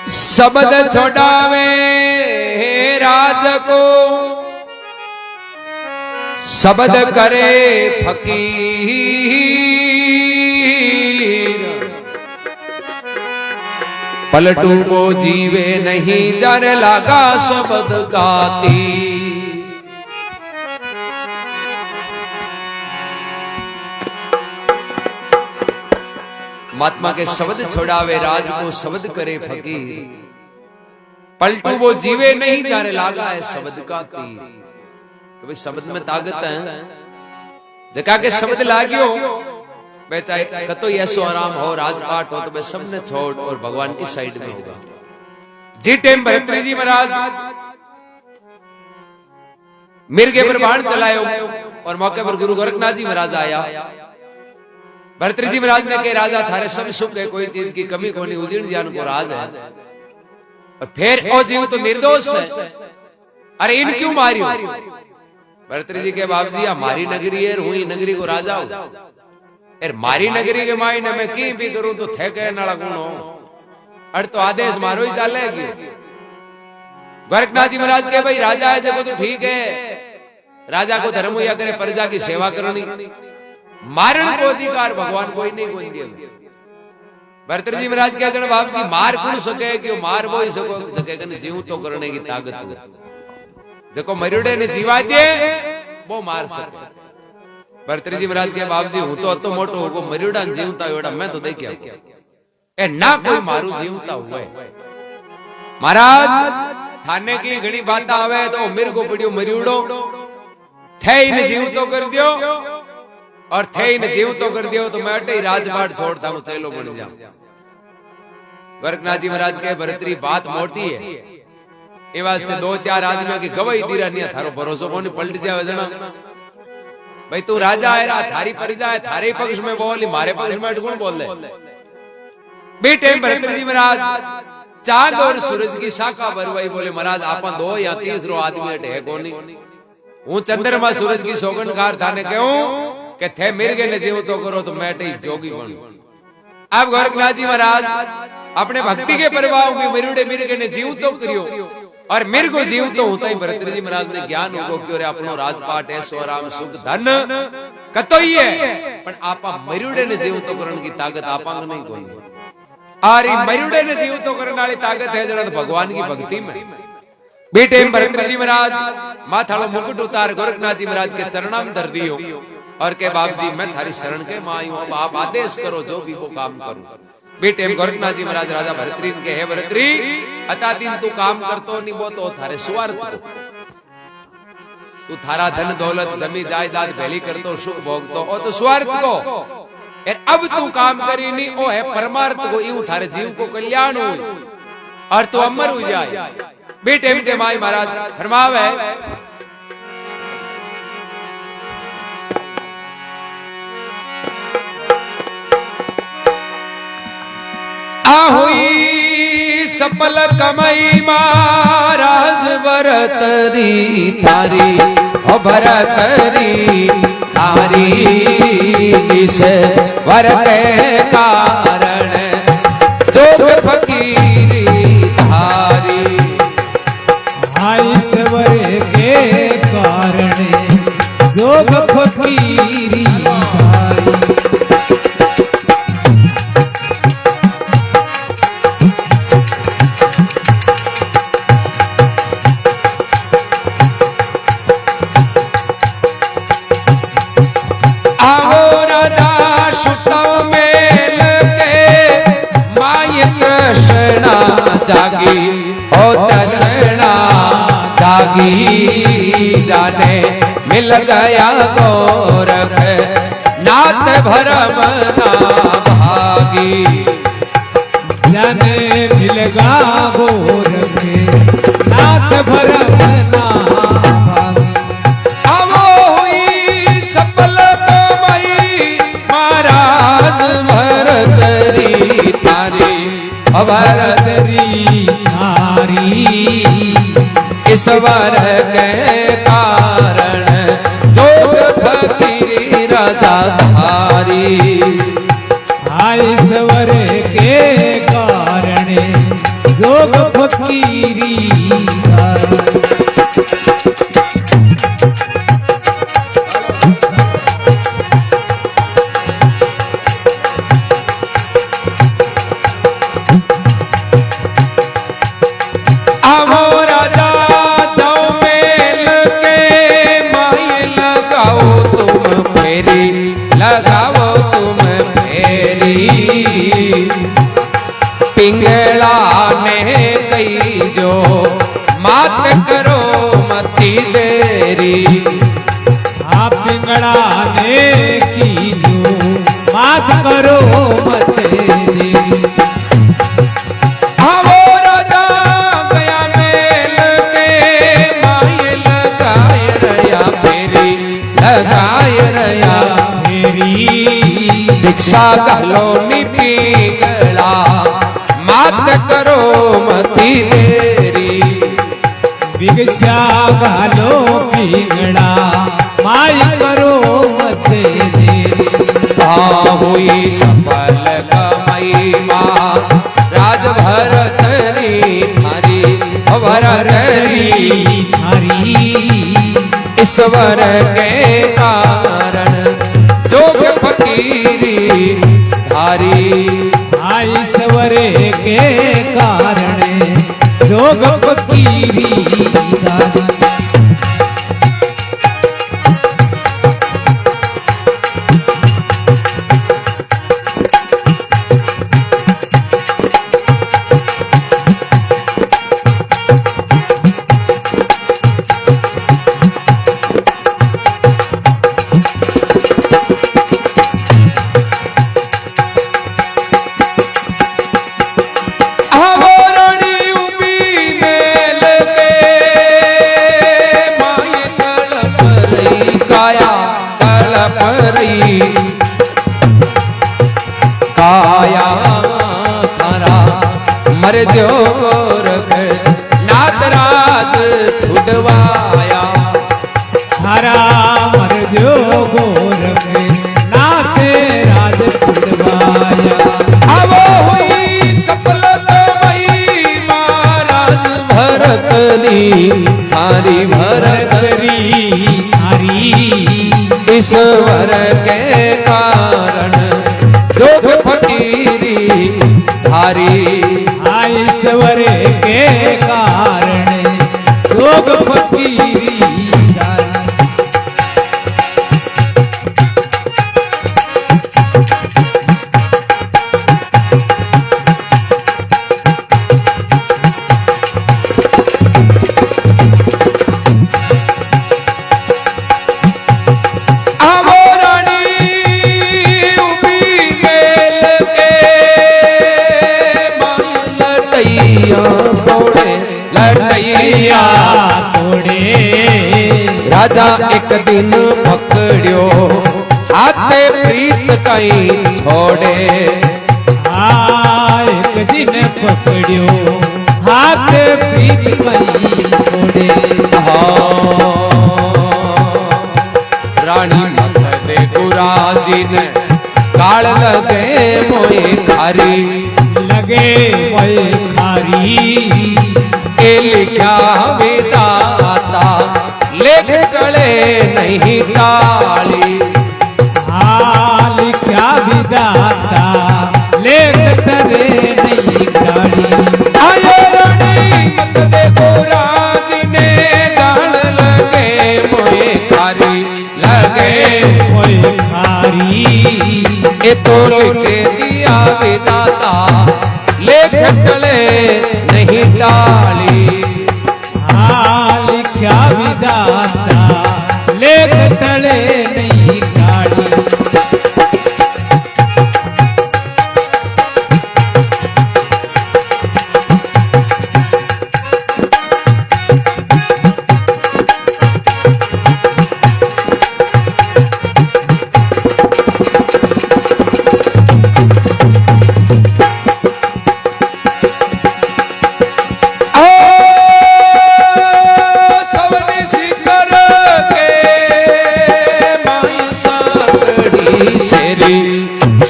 शब्द छोड़ावे राज को, शब्द करे फकीर। पलटू वो जीवे नहीं जर लागा शब्द का तीर। महात्मा के शब्द छोड़ावे राज को, शब्द करे फकीर। पलटू वो जीवे नहीं जाने लागा है शब्द का तीर। तो भाई शब्द में ताकत है, जका के शब्द लागियो भाई चाहे कतो ऐसो आराम हो, राजपाट हो, तो भाई सबने छोड़ और भगवान की साइड में होगा। जी टाइम भरतरी जी महाराज मिर्गे पर बाण चलायो और मौके पर गुरु गोरखनाथ जी महाराज आया। भरतरी जी महाराज ने कहा राजा थारे सब सुख है, कोई चीज की कमी को नहीं, उजीर्ण ज्ञान को राज है। और फिर ओ जीव तो निर्दोष है, अरे इन क्यों मारियो? भरतरी जी के बाप जी हमारी नगरी है, हुई नगरी को राजा हो, मारी नगरी के मायने में की भी करूं तो थे कह ना लगूं हो, अरे तो आदेश मारो ही चालेगी। गोरखनाथ जी महाराज के भाई राजा है जब तो ठीक है, राजा को धर्म या करे, प्रजा की सेवा करनी, मारण को अधिकार भगवान कोई नहीं कोई दिया। भरतरी जी महाराज कहते हैं बाप जी मार कौन सके कि मार वो ही सके कि जीव तो करने की ताकत है, जको मरियोड़े ने जीवा दे वो मार सके। भरतरी जी महाराज के बाप जी हूं तो मोटो होगो, मरियोड़ा जीवता होड़ा मैं तो देखिया ए ना कोई मारू जीवता हुए। महाराज थाने की घड़ी बात आवे तो मेरे को पड़ियो मरियोड़ो, थे इन जीव तो कर दियो और थे इन जीव तो कर दियो, तो मैं अटे राजपाट छोड़ता हूं, चलो बन जा। गोरखनाथ जी महाराज के भरतरी बात मोटी है, ये वास्ते दो चार आदमियों की गवाही दीरा नहीं, थारो भरोसो को नहीं पलट जावे जना। भाई तू राजा है रा, थारी परिजा है, थारे पक्ष में बोली, मारे पक्ष में कौन बोल दे। बेटे भरतरी जी महाराज चांद और सूरज की शाखा बरवाई, बोले महाराज आपा दो या तीसरो आदमी अटे है कोनी, हूं चंद्रमा सूरज की सौगंधकार थाने कहूं कि थे मिर्गे ने जीव तो करो तो मैं जोगी बनूं। अब गोरखनाथ जी महाराज अपने भक्ति के प्रभाव में मरियोड़े मिर्गे ने जीव तो करियो और मेरे को जीव तो होता ही। भरतरी जी महाराज ने ज्ञान होगो कि अपनो राजपाट है, सोराम सुख धन कतो ही है, पर आपा मरियोड़े ने जीव तो करने की ताकत आपा नहीं कोई। आरी मरियोड़े ने जीव तो करने वाली ताकत है जरा भगवान की भक्ति में। बेटे भरतरी जी महाराज माथाड़ो मुकुट उतार गोरखनाथ जी महाराज के चरणाम धर दियो और के बाप जी मैं थारी शरण के माई हूं, आप आदेश करो जो भी वो काम करूं। बेटे गोरखनाथ जी महाराज राजा भरतरी के हे भरतरी अता दिन तू काम करतो नहीं वो तो थारे स्वार्थ को, तू थारा धन दौलत जमी जायदाद भली करतो सुख भोगतो ओ तो स्वार्थ को, अब तू काम करी नहीं ओ है परमार्थ को, यूं थारे जीव को कल्याण हो और तू अमर हो जाए। बेटे के माई महाराज फरमावे हुई सफल कमाई महाराज भरतरी थारी, ओ भरतरी थारी इस वर के कारण जोग फकीरी थारी, इस वर के कारण जोग फकीरी थारी। जागी ओ दशना जागी जाने मिल गया गोरख नाथ भरम ना भागी, जाने मिल गया गोरख नाथ भरम ना भागी। अब हुई सफल कमाई महाराज भरतरी थारी, भरतरी थारी इस वर के कारण जोग फकीरी राजा धारी, इस वर के कारण जोग जोग फकीरी आवो राजा जाओ मेल के माई लगाओ तुम फेरी लगाओ तुम फेरी पिंगला ने कही जो मात करो मती देरी आप पिंगड़ा ने की जो मात करो मत देरी आवो राजा गया मेल के माई लगाए रया फेरी लगाए रया फेरी भिक्षा घालो नी पिंगला मात करो मती देरी भिक्षा घालो पिंगड़ा माई करो मत देरी हुई सफल कमाई माँ राज भरत री थारी भरत री थारी ईश्वर के कारण जोग फकीरी धारी ईश्वरे के कारण जोग फकीरी धारी काया थारा मर जो गोरख नातराज छुड़वाया थारा मर जो गोरख नाथ राज छुड़वाया आवो हुई सफल कमाई महाराज भरतनी थारी भरतरी थारी ईश्वर के कारण जोग फकीरी धारी ईश्वर के कारण जोग फकीरी धारी लड़ैया तोड़े राजा एक दिन पकड़ियो हाथे प्रीत कहीं छोड़े एक दिन पकड़ियो हाथ प्रीत कहीं छोड़े रानी मथदे गुराजी ने गाल लगे मोए खारी लगे मोए खारी के लिखा विदाता लेख टले नहीं टाली लिखा विदाता लेख टले नहीं टाली आयो रानी मथदे गुराजी ने गाल लगे मोए खारी लगे मोए खारी ए तो लिखे दिया विदाता लेख टले नहीं डाली लिखा विदाता लेख टले नहीं डाली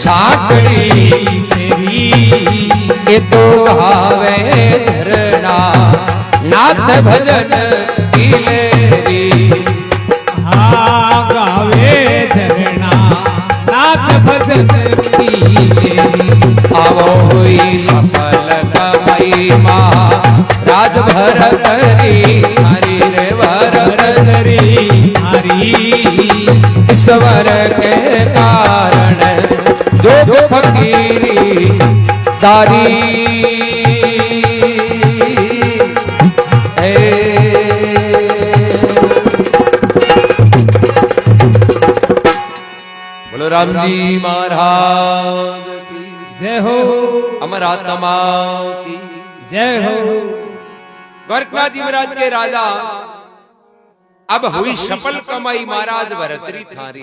साकड़ी सेरी ए तो गावे नाथ भजन की लेरी हाँ गावे झरना नाथ भजन की लेरी आवो हुई सफल कमाई राज भरत री हरि रे भरत री हरी ईश्वर के कारण जोग फकीरी दारी बोलो राम जी महाराज की जय हो अमर आत्मा की जय हो द्वारका जी महाराज के राजा अब हुई सफल कमाई महाराज भरतरी थारी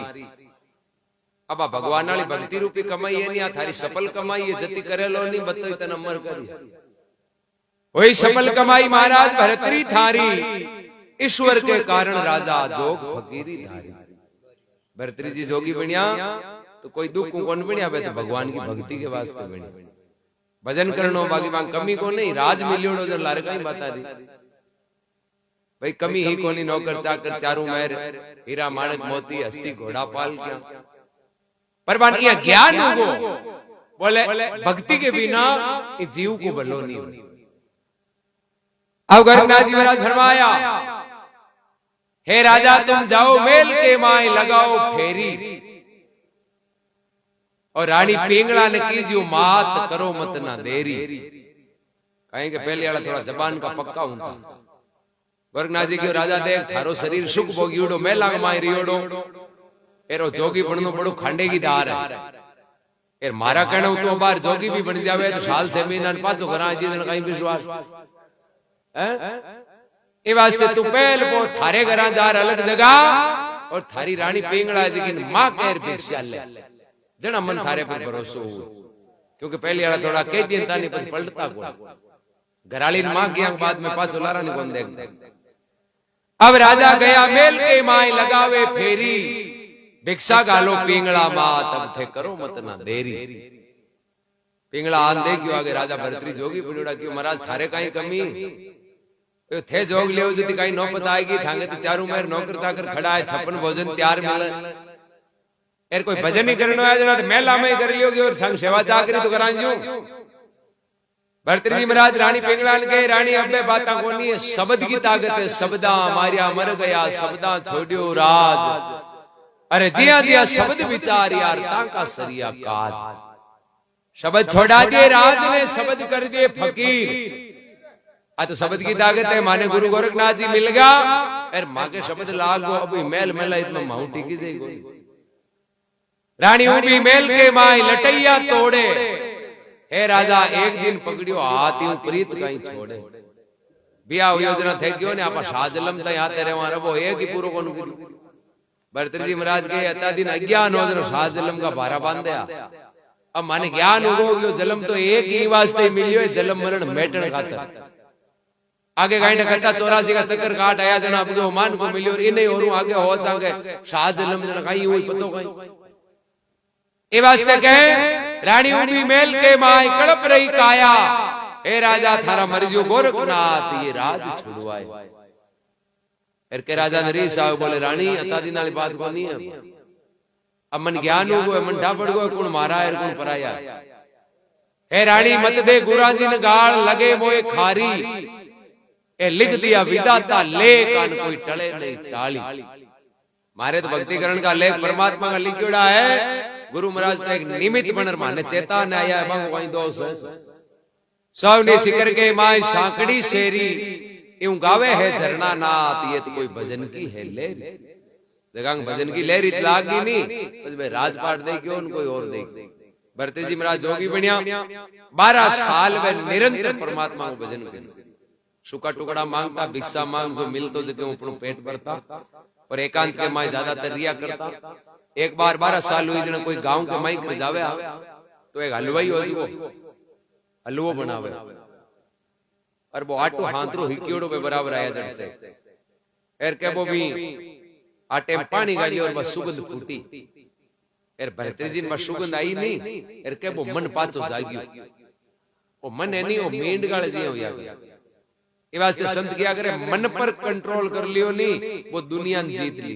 अब आ भगवान वाली भक्ति रूपी कमाई है नहीं थारी सफल कमाई है जति करेलो नहीं बतो तन अमर करी वही सफल कमाई महाराज भरतरी थारी ईश्वर के कारण राजा जोग फकीरी धारी भरतरी जी जोगी बनिया तो कोई दुख कौन बनिया तो भगवान की भक्ति के वास्ते बनिया भजन करनो बाकी बांग कमी को नहीं राज मिलियोड़ो जो लारका ही बता दी भाई कमी ही कोनी नौकर चाकर चारू मेर हीरा माणक मोती हस्ती घोड़ा पाल क्या पर बान ये ज्ञान होगो बोले भक्ति के बिना ये जीव को भलो नहीं हो अब गोरखनाथ जी महाराज फरमाया हे राजा तुम जाओ मेल के माए लगाओ फेरी और रानी पिंगला ने कीजियो मात करो मत ना देरी कहेंगे पहले वाला थोड़ा जबान का पक्का होता गोरखनाथ जी के राजा देख थारो शरीर सुख भोगियोड़ो मेला माई रियोड़ो एरो जोगी बननो बड़ो खांडे की दार है एर मारा कहना तो बार जोगी भी बन जावे तो साल से महीना पाचो घरा जी ने कहीं विश्वास हैं ए वास्ते तू पहल को थारे घरा जार अलग जगह और थारी रानी पिंगला जी की मां कहर भिक्षा ले जना मन थारे पर भरोसो हो क्योंकि पहले वाला थोड़ा कई दिन तानी पर पलटता को घराली मां की आंख बाद में पाछो लारा ने कौन देख अब राजा गया मेल के माए लगावे फेरी भिक्षा गालो पिंगला मात अब थे करो मत ना देरी पिंगला आन दे क्यों आगे राजा भरतरी जोगी बुढ़ा क्यों महाराज थारे काई कमी तो थे जोग ले जति काई नौबत आएगी थांगे तो चारू मेर नौकर चाकर खड़ा है 56 भोजन तैयार मिले एर कोई भजन ही करनो है जना मेला में कर लियोगे और संग सेवा चाकरी तो करांजू भरतरी जी महाराज रानी पिंगलान के रानी अब्बे बाता कोनी है शब्द की ताकत है शब्दा मारिया मर गया शब्दा छोड़ियो राज अरे जिया जिया शब्द विचार यार ताका सरिया काज शब्द छोड़ा दिए राज ने शब्द कर दिए फकीर आ तो शब्द की ताकत है माने गुरु गोरखनाथ जी मिल गया अरे माँ के शब्द लागो अभी मेल मेला इतना माउंटी की जाएगी रानी उबी मेल के माई लटैया तोड़े हे राजा एक दिन पकड़ियो हाथ यूं प्रीत कहीं छोड़े बिया योजना थे क्यों ने आपा शाहजलम ता यहाँ तेरे वहां रहो एक ही पूरो कौन करी भरतरी जी महाराज के अता दिन अज्ञान हो जरा शाहजलम का भारा बांध दिया अब माने ज्ञान हो जलम तो एक ही वास्ते मिलियो जलम मरण मेटन खातर आगे गाइंड कट्टा 84 का चक्कर काट आया जना आपके मान को मिलियो और इन्हें और आगे हो जागे शाहजलम जना कहीं हुई पतो कहीं ए वास्ते कहे रानी उबी मेल के माय कड़प रही काया हे राजा थारा मर्जियो गोरखनाथ ये राज छुड़वाए फिर के राजा नरी साहब बोले रानी अता दिन वाली बात को नहीं है अब मन ज्ञान हो गो मन ढापड़ गो कौन मारा है कौन पराया हे रानी मत दे गुरा जी ने गाल लगे मोए खारी ए लिख दिया विदाता ले कान कोई टले नहीं टाली मारे तो भक्तिकरण का लेख परमात्मा का लिखियोड़ा है गुरु महाराज तो एक निमित्त बनर माने चेता न आया बांग वहीं दोष सब ने सिकर के माय सांकड़ी शेरी यूं गावे है झरना नाथ ये तो कोई भजन की है लेरी जगह भजन की लेरी लागी नहीं बस भाई राजपाट दे क्यों कोई और दे भरते जी महाराज जोगी बनिया 12 साल में निरंतर परमात्मा को भजन कर सूखा टुकड़ा मांगता भिक्षा मांग जो मिल तो जगह अपनो पेट भरता और एकांत के माय ज्यादातर रिया करता एक बार 12 साल हुई जना कोई गांव के माई कर जावे तो एक हलवाई हो जो हलवो बनावे और वो आटो हाथरो हिक्योड़ो पे बराबर आया जड़ से एर के वो भी आटे में पानी गाली और बस सुगंध फूटी एर भरतरी जी में सुगंध आई नहीं एर के वो मन पाचो जागियो वो मन है नहीं वो मेंढ गाले जी हो या ये वास्ते संत क्या करे, मन पर कंट्रोल कर लियो नहीं, वो दुनिया ने जीत ली।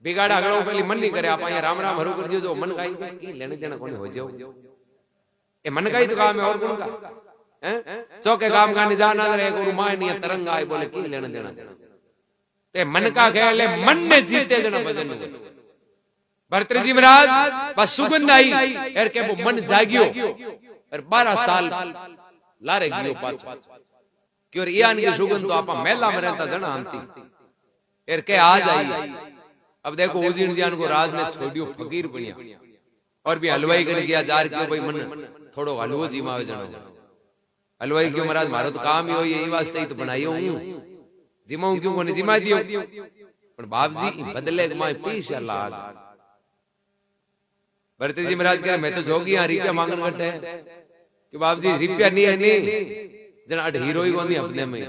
बिगाड़ा गणो पहली मन नहीं करे, आप यहाँ राम राम हरू कर दियो, जो मन काई की लेने देना कोने हो जाओ, ये मन का ही तो काम है और कौन का हैं? चौके काम का नहीं जाना रे, गुरु माय नहीं तरंग आए बोले की लेने देना, ते मन का ख्याल है, मन ने जीते देना भजन में। भरतरी महाराज बस सुगंध आई यार के वो मन जागियो और 12 साल लारे गयो पाछो क्यों यान की सुगंध तो आपा मेला में रहता जना आंती यार के आ जाई। अब देखो उजीन जान को राज ने छोड़ियो फकीर बनिया और भी हलवाई कर गया जार क्यों भाई मन थोड़ो हलवो जीमावे जना, हलवाई क्यों महाराज मारो तो काम ही हो ये वास्ते ही तो बनाइयो हूं, जिमाऊं क्यों कोने जिमा दियो, पर बाप जी बदले माय पीछे लाग। भरत जी महाराज कह मैं तो जोगी यहाँ रुपया मांगन घटे है कि बाप जी रुपया नहीं है नहीं जना अट हीरो ही कोनी अपने में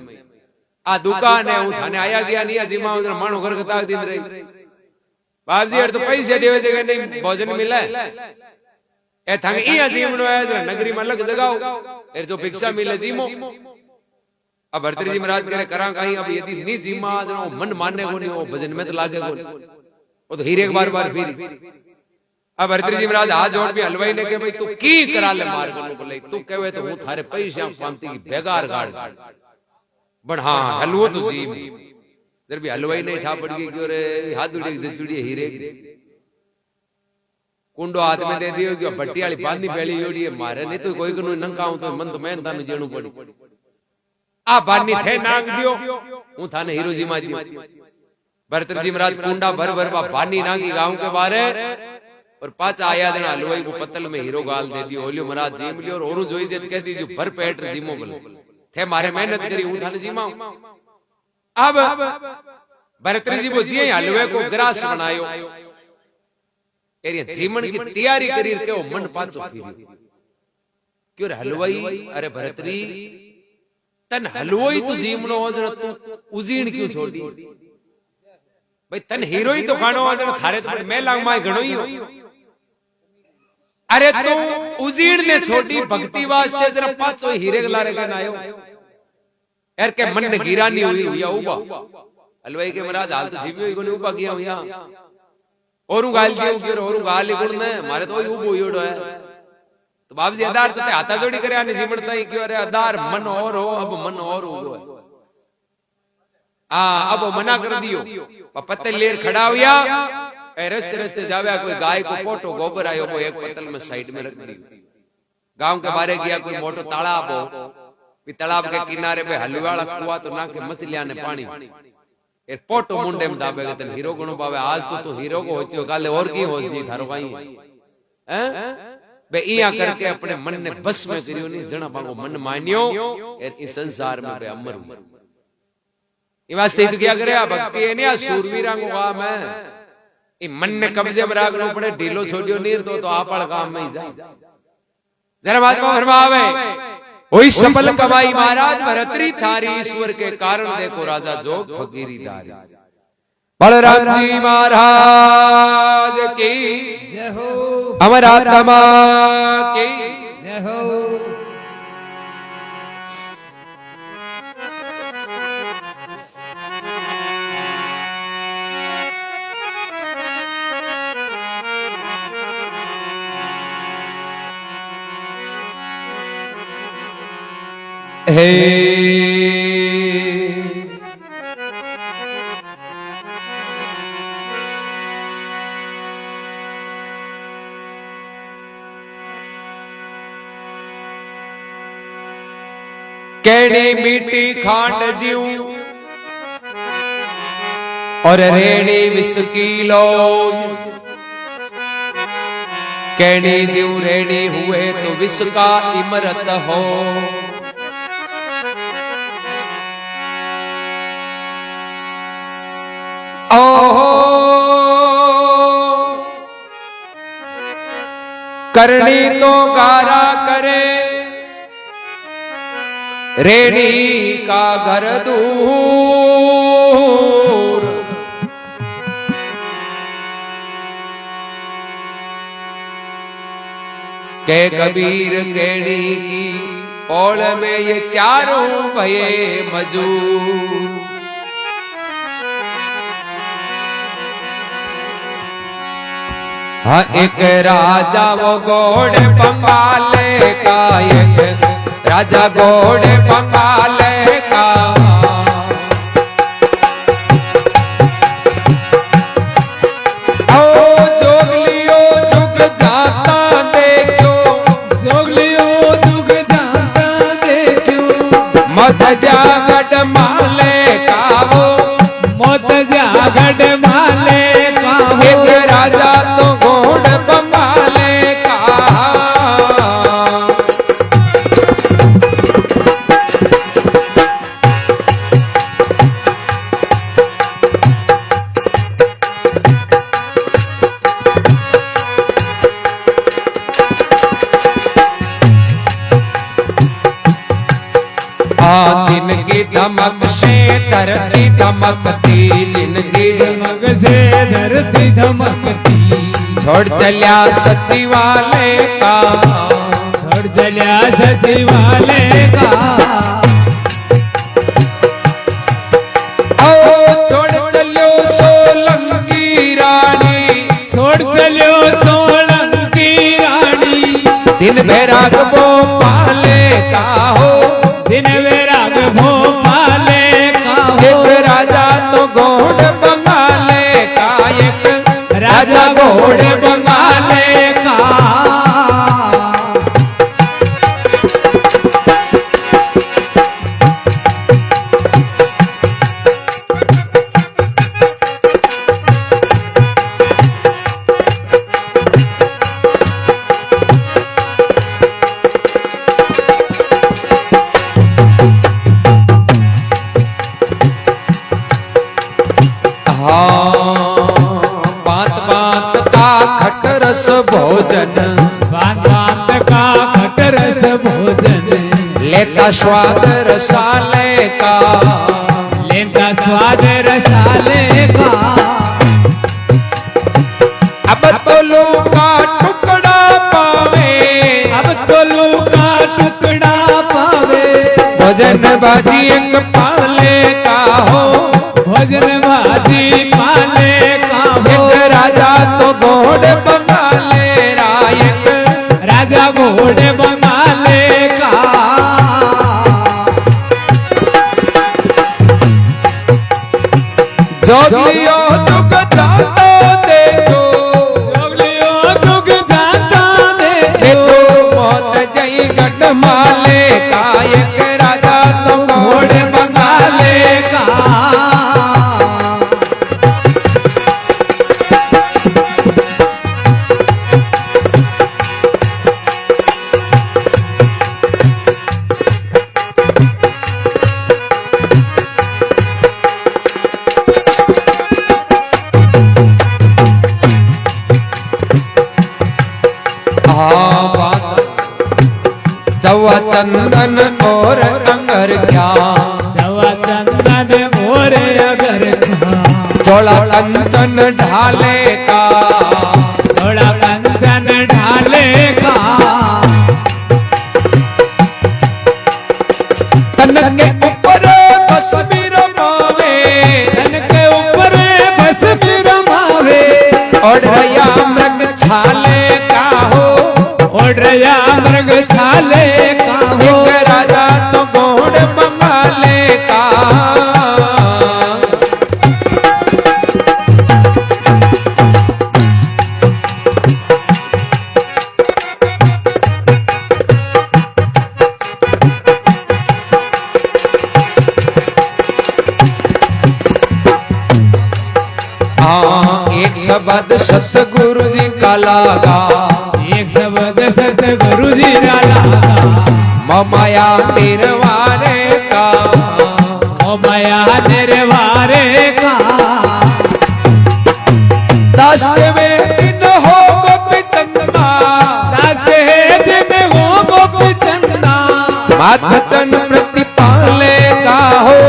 आ दुकान है, हूं थाने आया गया नहीं जिमा जना मानो घर कताक दिन रही बाप जी अट तो पैसे देवे जगह नहीं भोजन मिले ए थांगे इया जीवनो है जना नगरी में अलग जगाओ ए जो भिक्षा मिले जीमो। अब भरतरी जी महाराज कह करा कहीं अब यदि नहीं जीमा जना मन मानने को नहीं, वो भजन में तो लागे को वो तो हीरे बार बार फिर। अब भरतरी जी महाराज हाथ जोड़ भी हलवाई ने के भाई तू की करा ले मार को बोले तू कहे तो हूं थारे पैसा पांती की बेगार गाड़ बट हाँ हलवो तो जी जर भी हलवाई नहीं ठा पड़ गई क्यों रे हाथ उड़ी जचुड़ी हीरे कुंडो हाथ में दे दियो क्यों भट्टी वाली बांधी पहली जोड़ी है मारे नहीं तो कोई को नंका हूं तो मन तो मैं थाने जेणु पड़ी आ बानी थे नांग दियो हूं थाने हीरो जी मा दियो। भरतरी जी महाराज कुंडा भर भर बानी नांगी गांव के बारे और पाचा आया देना हलवाई को पत्तल में हीरो गाल दे दियो ओलियो महाराज जीम लियो और ओरू जोई जे कह दीजियो भर पेट जीमो बोले थे मारे मेहनत करी हूं थाने जीमाऊं। अब भरतरी जी वो जी हलवे को ग्रास बनायो एरिया जीमन की तैयारी करी के वो मन पाचो फिरियो क्यों हलवाई अरे भरतरी तन हलवोई तो जीमनो हो जना तू उजीण क्यों छोड़ी भाई तन हीरो ही तो खानो हो जना थारे तो मेला माय घणो ही हो अरे तू उजीण ने छोड़ी भक्ति वास्ते जरा पाचो हीरे गलारे के नायो यार के मन ने गिरा नहीं हुई हुआ उबा हलवाई के महाराज हाल तो जीवियो को उबा किया हुआ औरू गाल के औरू गाल गुण ने मारे तो उबो योडो है तो बाप जी अदार तो हाथा जोड़ी करे आने जीवनता ही क्यों अरे अदार मन और हो अब मन और हो अब मना कर दियो पत्तल लेर खड़ा हुआ रस्ते रस्ते जावे कोई गाय को पोटो गोबर आयो को एक पत्तल में साइड में रख दियो। गांव के बारे गया कोई मोटो तालाब हो तालाब के किनारे पे हलवाड़ा कुआ तो ना के मछलियां ने पानी एक पोटो मुंडे में दाबेगा तन हीरो गुण पावे आज तो हीरो को होचियो काले और की होच नहीं थारो भाई हैं बे इया करके अपने मन ने बस में करियो नहीं जना पागो मन मानियो इस संसार में बे अमर ये वास्ते तो क्या करे भक्ति है नहीं सूरवीरा को काम है ये मन ने कब्जे में राखनो पड़े ढीलो छोड़ियो नहीं तो आपड़ काम में ही जाए जरा बात में फरमावे वही सफल कमाई महाराज भरतरी थारी ईश्वर के कारण देखो राजा जोग फकीरी दारी। बलराम जी महाराज की जय हो, अमर आत्मा की जय हो। हे केड़ी मीठी खांड जीव और रेणी विस्की लो केड़ी जीव रेणी हुए तो विस्का इमरत हो ओहो करनी तो गारा करे रेणी का घर दूर के कबीर केड़ी की पौड़ में ये चारों भये मजूर। हाँ एक राजा वो घोड़े बंगाले का, एक राजा घोड़े बंगाले का। मत जागट माले का वो, मत जागट माले का वो। एक राजा तो घोड़ बंगाले का। जिनकी धमक से धरती धमकती, जिनकी धमक से धरती धमकती। छोड़ चलिया सचिवालय का, छोड़ चलिया सचिवालय का। ओ छोड़ चलियो सोलंकी रानी, छोड़ चलियो सोलंकी रानी। दिन बैराग भोपाले का हो, दिन बैराग भोपाले का हो। एक राजा तो घोड़ बंगाले का, एक राजा घोड़ बंगाले का। खटरस भोजन, बात बात का खटरस भोजन। लेता स्वाद रसाले का, लेता स्वाद रसाले का। अब तो लूका टुकड़ा पावे, अब तो लूका टुकड़ा पावे। भोजन भाजी एक पाले का हो, भोजन भाजी पाले का हो। एक राजा तो घोड़ बंगाले रा, एक राजा घोड़े बंगाले का। जोगलियो जुग जाता देखो, जोगलियो जुग जाता देखो। मौत जई गट माले का, एक राजा तो घोड़ बंगाले का। जवा चंदन और अंगर क्या, जवा चंदन और अगर क्या। चोला कंचन ढाले का, थोड़ा कंचन ढाले का। तन के ऊपर बस भी रमावे, तन के ऊपर बस भी रमावे। और रया मृग छाले का हो, और रया मृग छाले का हो। एक राजा तो घोड़ बंगाले का। एक शब्द सतगुरु जी का लागा, एक शब्द सतगुरु जी का लागा। माया निर्वारे का, माया निर्वारे का। दास में दिन हो गोपी चंदा, दास दिन हो गोपी चंदा। बात वचन प्रतिपाले का हो,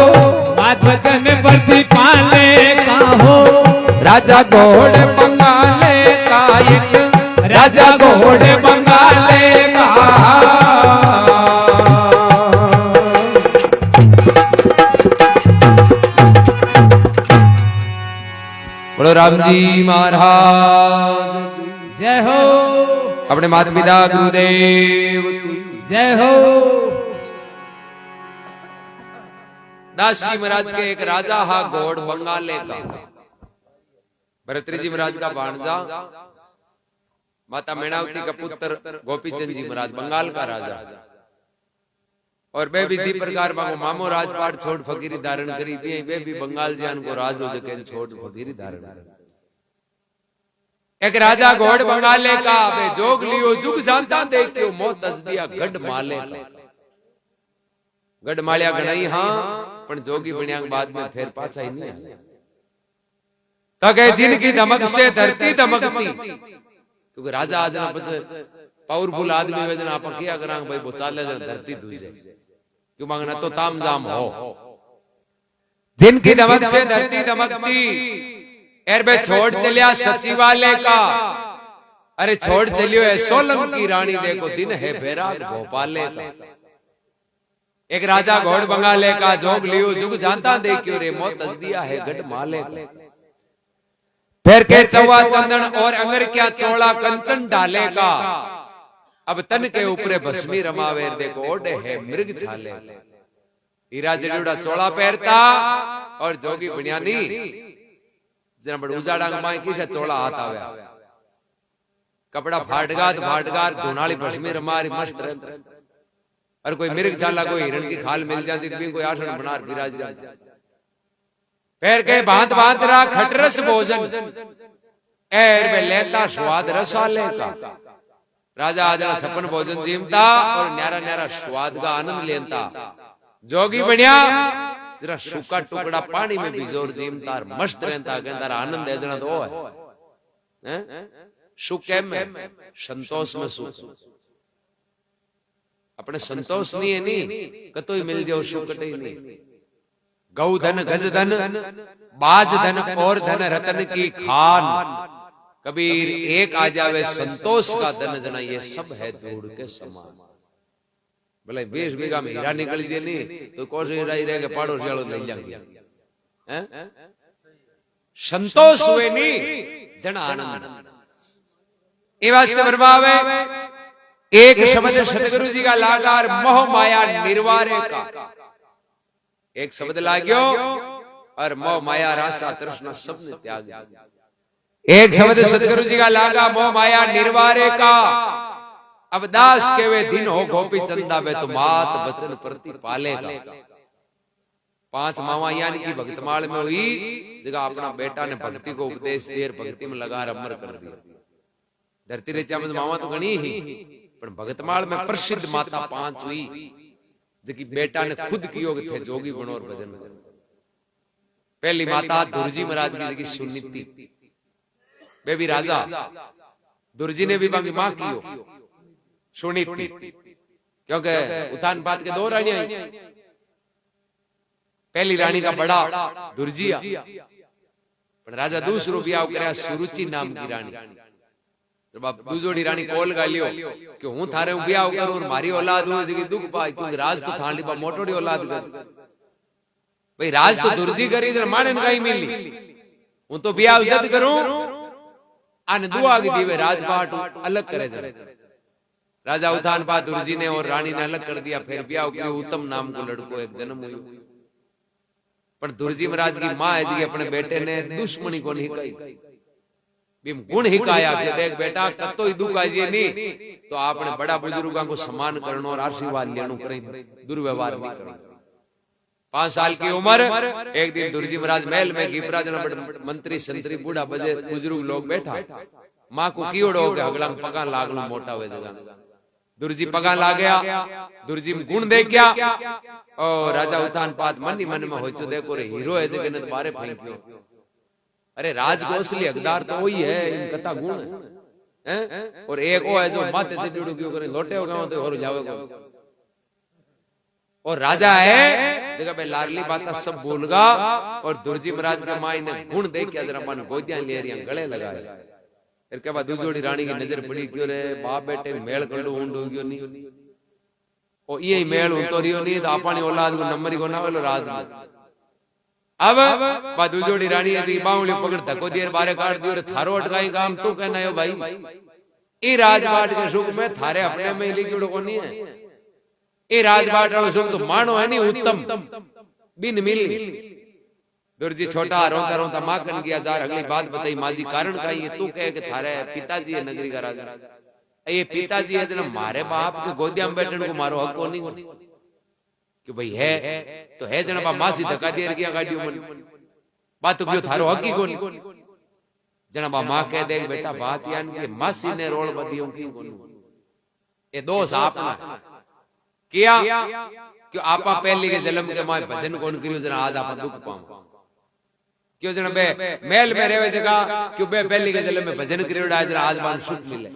बात वचन प्रतिपाले का हो। राजा घोड़ बंगाले का, एक राजा घोड़ बंगाले का। बोलो राम जी महाराज की जय हो अपने माता पिता गुरुदेव की जय हो। दास जी महाराज के एक राजा हा घोड़ बंगाले का, भरतरी जी महाराज का भांजा, माता मेणावती का पुत्र गोपीचंद जी महाराज बंगाल का राजा, और वे भी जी प्रकार मामो राजपाट छोड़ फकीरी धारण करी थी, वे भी बंगाल जान को राज हो सके छोड़ फकीरी धारण करी। एक राजा घोड़ बंगाले का, बे जोग लियो जुग जानता देखियो मौत दस दिया गढ़ माले का। गढ़ मालिया गणाई हाँ, पण जोगी बनिया बाद में फिर पाछा ही नहीं आया। तके जिनकी धमक से धरती धमकती, क्योंकि राजा आज ना पछे पावरफुल आदमी वे जना आपा किया करांग भाई वो चाले धरती दूजे, क्यों मांगना तो ताम जाम हो। जिनकी धमक से धरती धमकती, एर बे छोड़ चलिया सचिवालय का, अरे छोड़ चलियो है सोलंकी रानी देखो दिन है बैराग भोपाले का। एक राजा घोड़ बंगाले का, जोग लियो जुग जानता देखियो रे मौत दस दिया है गढ़ माले का। फिर के चौवा चंदन और अंगर क्या चौड़ा कंचन डालेगा, अब तन के ऊपरे भस्मी रमावे देखो ओडे है मृग छाले। हीरा जड़ूड़ा चौड़ा पहरता और जोगी बनियानी जरा बड़ उजाड़ा माई किसे चौड़ा हाथ आवे, कपड़ा फाटगार धुनाली भस्मी रमारी मस्त रहता। और कोई मृग छाला कोई हिरण की खाल मिल जाती तो कोई आसन बना विराज जाता। पैर के भांत भांत रहा खटरस भोजन, एर में लेता स्वाद रसाले का। राजा आज छप्पन भोजन जीमता और न्यारा न्यारा स्वाद का आनंद लेता। जोगी बढ़िया जरा सूखा टुकड़ा पानी में भिजोर जीमता और मस्त रहता, कहता आनंद है तो है सुख में संतोष में सुख। अपने संतोष नहीं है नहीं कतो ही मिल जाओ सुख कटे नहीं। गौ धन गज धन बाज धन और धन रतन की खान, कबीर एक आ जावे संतोष का धन जना ये सब है धूड़ के समान। भले 20 बीघा में हीरा निकल जाए नहीं तो कोश हीरा ही रहेगा पाड़ोस वालों ले जाएंगे। संतोष हुए नहीं जना आनंद ये वास्ते बरबावे। एक शब्द सतगुरु जी का लागार मोह माया निर्वारे का, एक शब्द लाग्यो और मोह माया रासा तृष्णा सब ने त्याग दिया। एक शब्द सतगुरु जी का लागा मोह माया निर्वारे का, अब दास के वे दिन हो गोपी चंदा वे तो मात बचन प्रति पालेगा। 5 मावा यानी की भक्तमाल में हुई जगह अपना बेटा ने भक्ति को उपदेश देर भक्ति में लगा अमर कर दिया। धरती रेचा में मावा तो गणी ही, पर भक्तमाल में प्रसिद्ध माता 5 हुई जबकि बेटा ने खुद कियो थे जोगी बनो और भजन करो। पहली माता दुर्जी महाराज की जगह सुनीति, वे भी राजा दुर्जी ने भी बाकी मां कियो सुनीति, क्योंकि उतान पात के 2 रानियां, पहली रानी का बड़ा दुर्जिया, पर राजा दूसरो ब्याह करया सुरुचि नाम की रानी। जब आप दूसरी रानी कोल गालियो कि हूं थारे ब्याह करूं और मारी औलाद हो जगी दुख पाई, क्योंकि राज तो थाली पा मोटोड़ी औलाद कर भाई, राज तो दुर्जी करी जन माने न कहीं मिली, हूं तो ब्याह इज्जत करूं आने दुआ की दीवे राजपाट अलग करे जन। राजा उठान पा दुर्जी ने और रानी ने अलग कर दिया, फिर ब्याह किया उत्तम नाम को लड़को एक जन्म हुई। पर दुर्जी महाराज की मां है जी अपने बेटे ने दुश्मनी को नहीं कही, गुण हिकाया कि देख बेटा कतो ही दुख आजिए नहीं तो आपने बड़ा बुजुर्गों को सम्मान करना और आशीर्वाद लेना, करें दुर्व्यवहार नहीं करना। 5 साल की उम्र, एक दिन दुर्जी महाराज महल में गिपरा जना मंत्री संतरी बूढ़ा बजे बुजुर्ग लोग बैठा, मां को कीड़ो के अगला पगा लागलो मोटा हुए जगह। दुर्जी पगा ला गया, दुर्जी में गुण देख क्या और राजा उतान पात मन ही मन में हो देखो रे हीरो है जगह ने बारे फेंकियो। अरे राज को असली हकदार तो वही है, इन कथा गुण है। और एक वो है जो माथे से डूडू क्यों करे लोटे हो गए तो हो जावेगा। और राजा है जगह पे लाडली बात सब भूलगा। और दुर्जी महाराज के माई ने गुण देख के जरा मन गोदियां ले रही गले लगाए। फिर के बाद दूसरी रानी की नजर पड़ी क्यों रे बाप बेटे मेल कलू ऊंड हो गयो नहीं, ओ ये मेल उतो रियो नहीं तो अपनी औलाद को नंबर ही को ना वेलो राज में। अब दूजोड़ी रानी जी बावली पकड़ धक्को दिए बारे काट दियो थारो अटकाई काम तू कहना है भाई ई राजबाट के सुख में थारे अपने में लिखिड़ो को नहीं है। ई राजबाट वाला सुख तो मानो है नहीं उत्तम बिन मिल। दुर्जी छोटा रोता रोता मां कन किया जा अगली बात बताई माजी कारण का ये तू कहे कि थारे पिताजी है नगरी का राजा ये पिताजी है जना मारे बाप के गोदिया में बैठने को मारो हक को नहीं कि भाई है तो है जना बा मासी धक्का दे गया गाड़ियों में बात तो क्यों थारो हकी को नहीं जना बा मां कह दे बेटा बात यान कि मासी ने रोल बदियों की को ये दोष आपने किया क्यों आपा पहली के जन्म के मां भजन कौन करियो जना आज आप दुख पाऊं क्यों जना बे मेल में रहवे जगह क्यों बे पहली के जन्म में भजन करियो जना आज बान सुख मिले।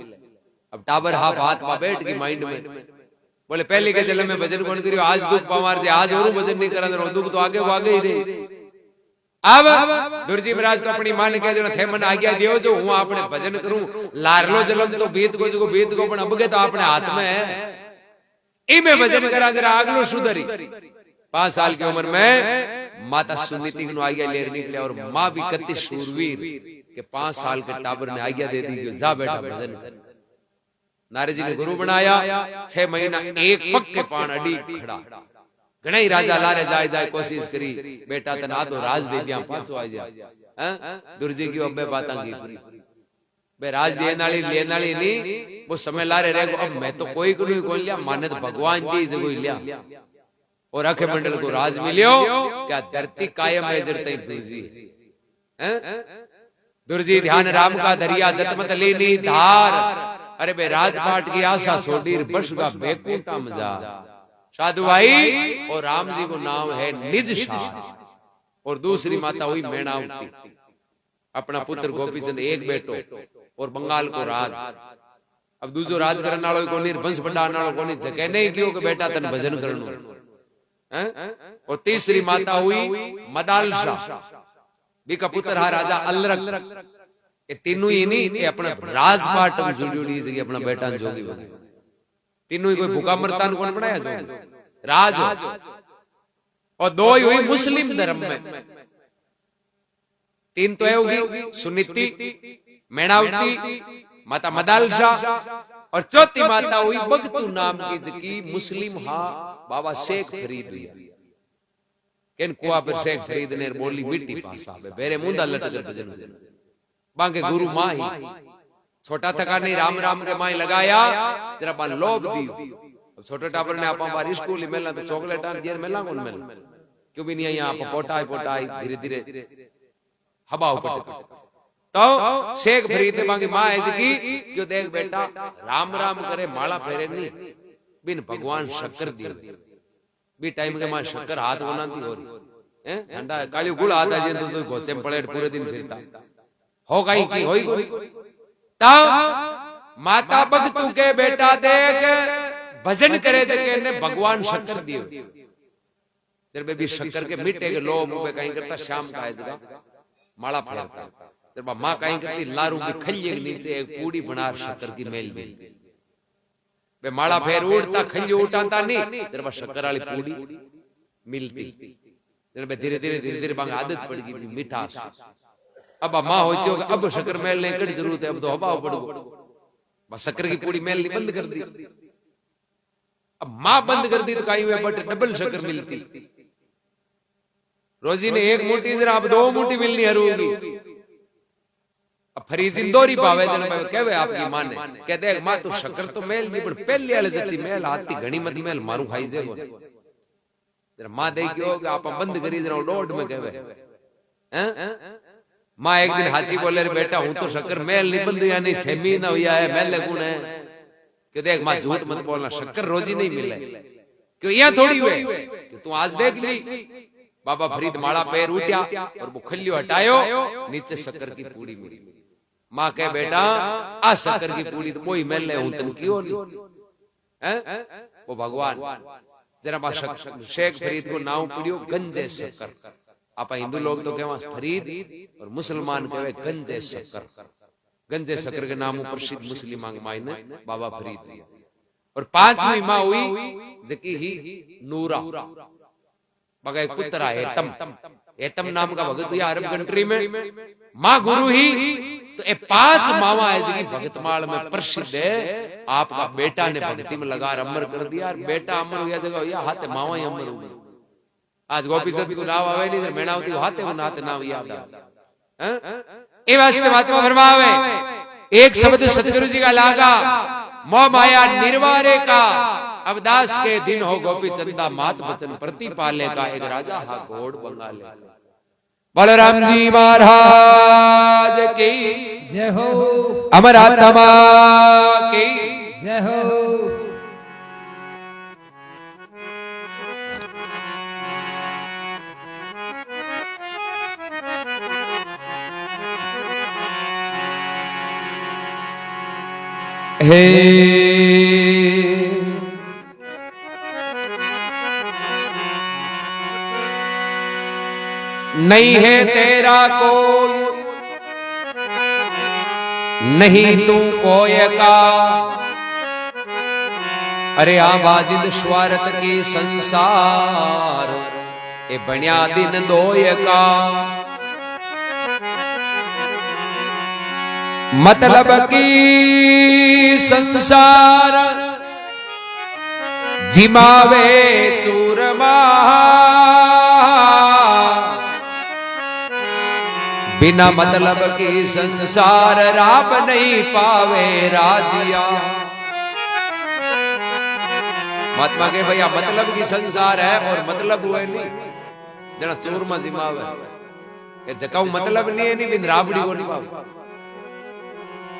अब टाबर हाथ हाथ में बैठ की माइंड में बोले पहले के जन्म में भजन कौन करियो आज दुख पावार जे आज और भजन नहीं करा तो दुख तो आगे ही रहे। अब दुर्जी महाराज तो अपनी मां ने कह जो थे मन आज्ञा दियो जो हूं आपने भजन करूं लारलो जन्म तो बीत को जो बीत को पण अब के तो अपने हाथ में है ई में भजन करा जरा आगलो सुधरी। 5 साल की उम्र में माता सुनीति को आज्ञा ले निकले और मां भी कति शूरवीर के 5 साल के टाबर ने आज्ञा दे दी कि जा बेटा भजन कर। नारद जी ने गुरु बनाया 6 महीना एक पग के पान अड़ी खड़ा घना ही राजा लारे जाए जाए कोशिश करी बेटा तना तो राज दे दिया पाछो आ जा दुर्जी की अबे बातां की बे राज देनाली लेनाली नहीं वो समय लारे रह अब मैं तो कोई को नहीं लिया माने तो भगवान जी से कोई लिया और अखे मंडल को राज मिलियो क्या धरती कायम है जरते दुर्जी दुर्जी ध्यान राम का दरिया जतमत लेनी धार अरे बे राजपाट की आशा छोड़ी बस का बेकूटा मजा साधु भाई और राम जी को नाम है निज शाह और दूसरी माता हुई मैणावती अपना पुत्र गोपीचंद एक बेटो और बंगाल को राज। अब दूसरो राज करने वालों को नहीं वंश बढ़ाने वालों को नहीं जगह नहीं क्यों कि बेटा तन भजन करनो। और तीसरी माता हुई मदाल शाह बीका पुत्र हा राजा अलरक ये तीनों ही नहीं ये अपना राजपाट में जुड़ी जगह अपना बेटा जोगी बने तीनों ही कोई भूखा मरतान कौन बनाया जोगी राज और 2 ही हुई मुस्लिम धर्म में 3 तो है होगी सुनीति मैणावती माता मदाल शाह और चौथी माता हुई बगतू नाम की मुस्लिम हा बाबा शेख फरीद केन कुआ पर शेख फरीद ने बोली मिट्टी पासा बेरे मुंदा लटकर भजन बांके गुरु मां ही छोटा थका नहीं राम राम के माई लगाया तेरा बा लोभ दियो। अब छोटे टापर ने आपा बार स्कूल मेला तो चॉकलेट आन दियर मेला कौन मेल क्यों भी नहीं यहाँ आप पोटाई धीरे धीरे हवा ऊपर तो शेख फरीद ने बांकी मां ऐसी की क्यों देख बेटा राम राम करे माला फेरे नहीं बिन भगवान शक्कर दियो भी टाइम के मां शक्कर हाथ बनाती हो रही ठंडा काली गुड़ आता जी तो घोचे में पड़े पूरे दिन फिरता हो गई की होई तब माता भगतू के बेटा देख भजन करे जके ने भगवान शक्कर दियो तेरे में भी शक्कर के मिटे के लो मुंह पे कहीं करता शाम का है जगह माला फेरता तेरे मां कहीं करती लारू की खल्ले के नीचे एक पूड़ी बना शक्कर की मेल दी बे माला फेर उड़ता खल्ले उठाता नहीं तेरे पास शक्कर वाली पूड़ी मिलती तेरे में धीरे धीरे बांग आदत पड़ गई मिठास। अब मां हो चो अब शक्कर मेल नहीं कड़ी जरूरत है अब तो हवा पड़ गो बस शक्कर की पूड़ी मेल नहीं बंद कर दी। अब मां बंद कर दी तो कहीं हुए बट डबल शक्कर मिलती रोजी ने 1 मुट्ठी जरा अब 2 मुट्ठी मिलनी हरूगी। अब फरीद इंदौरी पावे जन कहवे आपकी मां ने कह दे मां तो शक्कर तो मेल दी पर पहले वाले जती मेल आती घणी मत मेल मारू खाई जेगो जरा मां दे क्यों आप बंद करी जरा डोड में कहवे हैं मां एक दिन हाची बोले रे बेटा हूं तो शक्कर मेल नहीं बंद या नहीं 6 महीना हुआ है मेल गुण है कि देख मां झूठ मत बोलना शक्कर रोजी नहीं मिले क्यों यहां थोड़ी हुए कि तू आज देख ली बाबा फरीद माला पैर उठा और वो खल्लियो हटायो नीचे शक्कर की पूड़ी मिली। मां कहे बेटा आ शक्कर की पूड़ी तो कोई मेल ले हूं तन क्यों नहीं वो भगवान जरा बा शेख फरीद को नाम पड़ियो गंजे शक्कर आप हिंदू लोग तो कहवा फरीद और मुसलमान कहवे गंजे शक्कर गंजे शक्कर के नाम प्रसिद्ध मुस्लिम माई ने बाबा फरीद दिया। और 5वीं मां हुई जकी ही नूरा बगा एक पुत्र है हेतम नाम का भगत हुआ अरब कंट्री में, माँ गुरु ही। तो ये 5 मावा ऐसी की भगतमाल में प्रसिद्ध है। आपका बेटा ने भक्ति में लगा अमर कर दिया, और बेटा अमर हुआ जगह या हाथे मावा ही अमर हुआ। आज गोपी सती को नाव आवे नहीं, मेणावती हाथे को नाते नाव याद आवे। ए वास्ते महात्मा फरमावे एक शब्द सतगुरु जी का लागा, मोह माया निर्वारे का, अवदास के दिन हो गोपी चंदा मात वचन प्रति पाले का, एक राजा हा घोड़ बंगाले। बलराम जी महाराज की जय हो, अमर आत्मा की जय हो। हे नहीं है तेरा कोई, नहीं तू कोय का, अरे आवाजिद स्वार्थ की संसार, ए बनिया दिन दोय का। मतलब की संसार जिमावे चूरमा, बिना मतलब की संसार राप नहीं पावे राजिया। महात्मा के भैया मतलब की संसार है और मतलब हुए नहीं जना चूरमा जिमावे, जकाऊ मतलब नहीं है, नहीं बिन राबड़ी को नहीं पावे।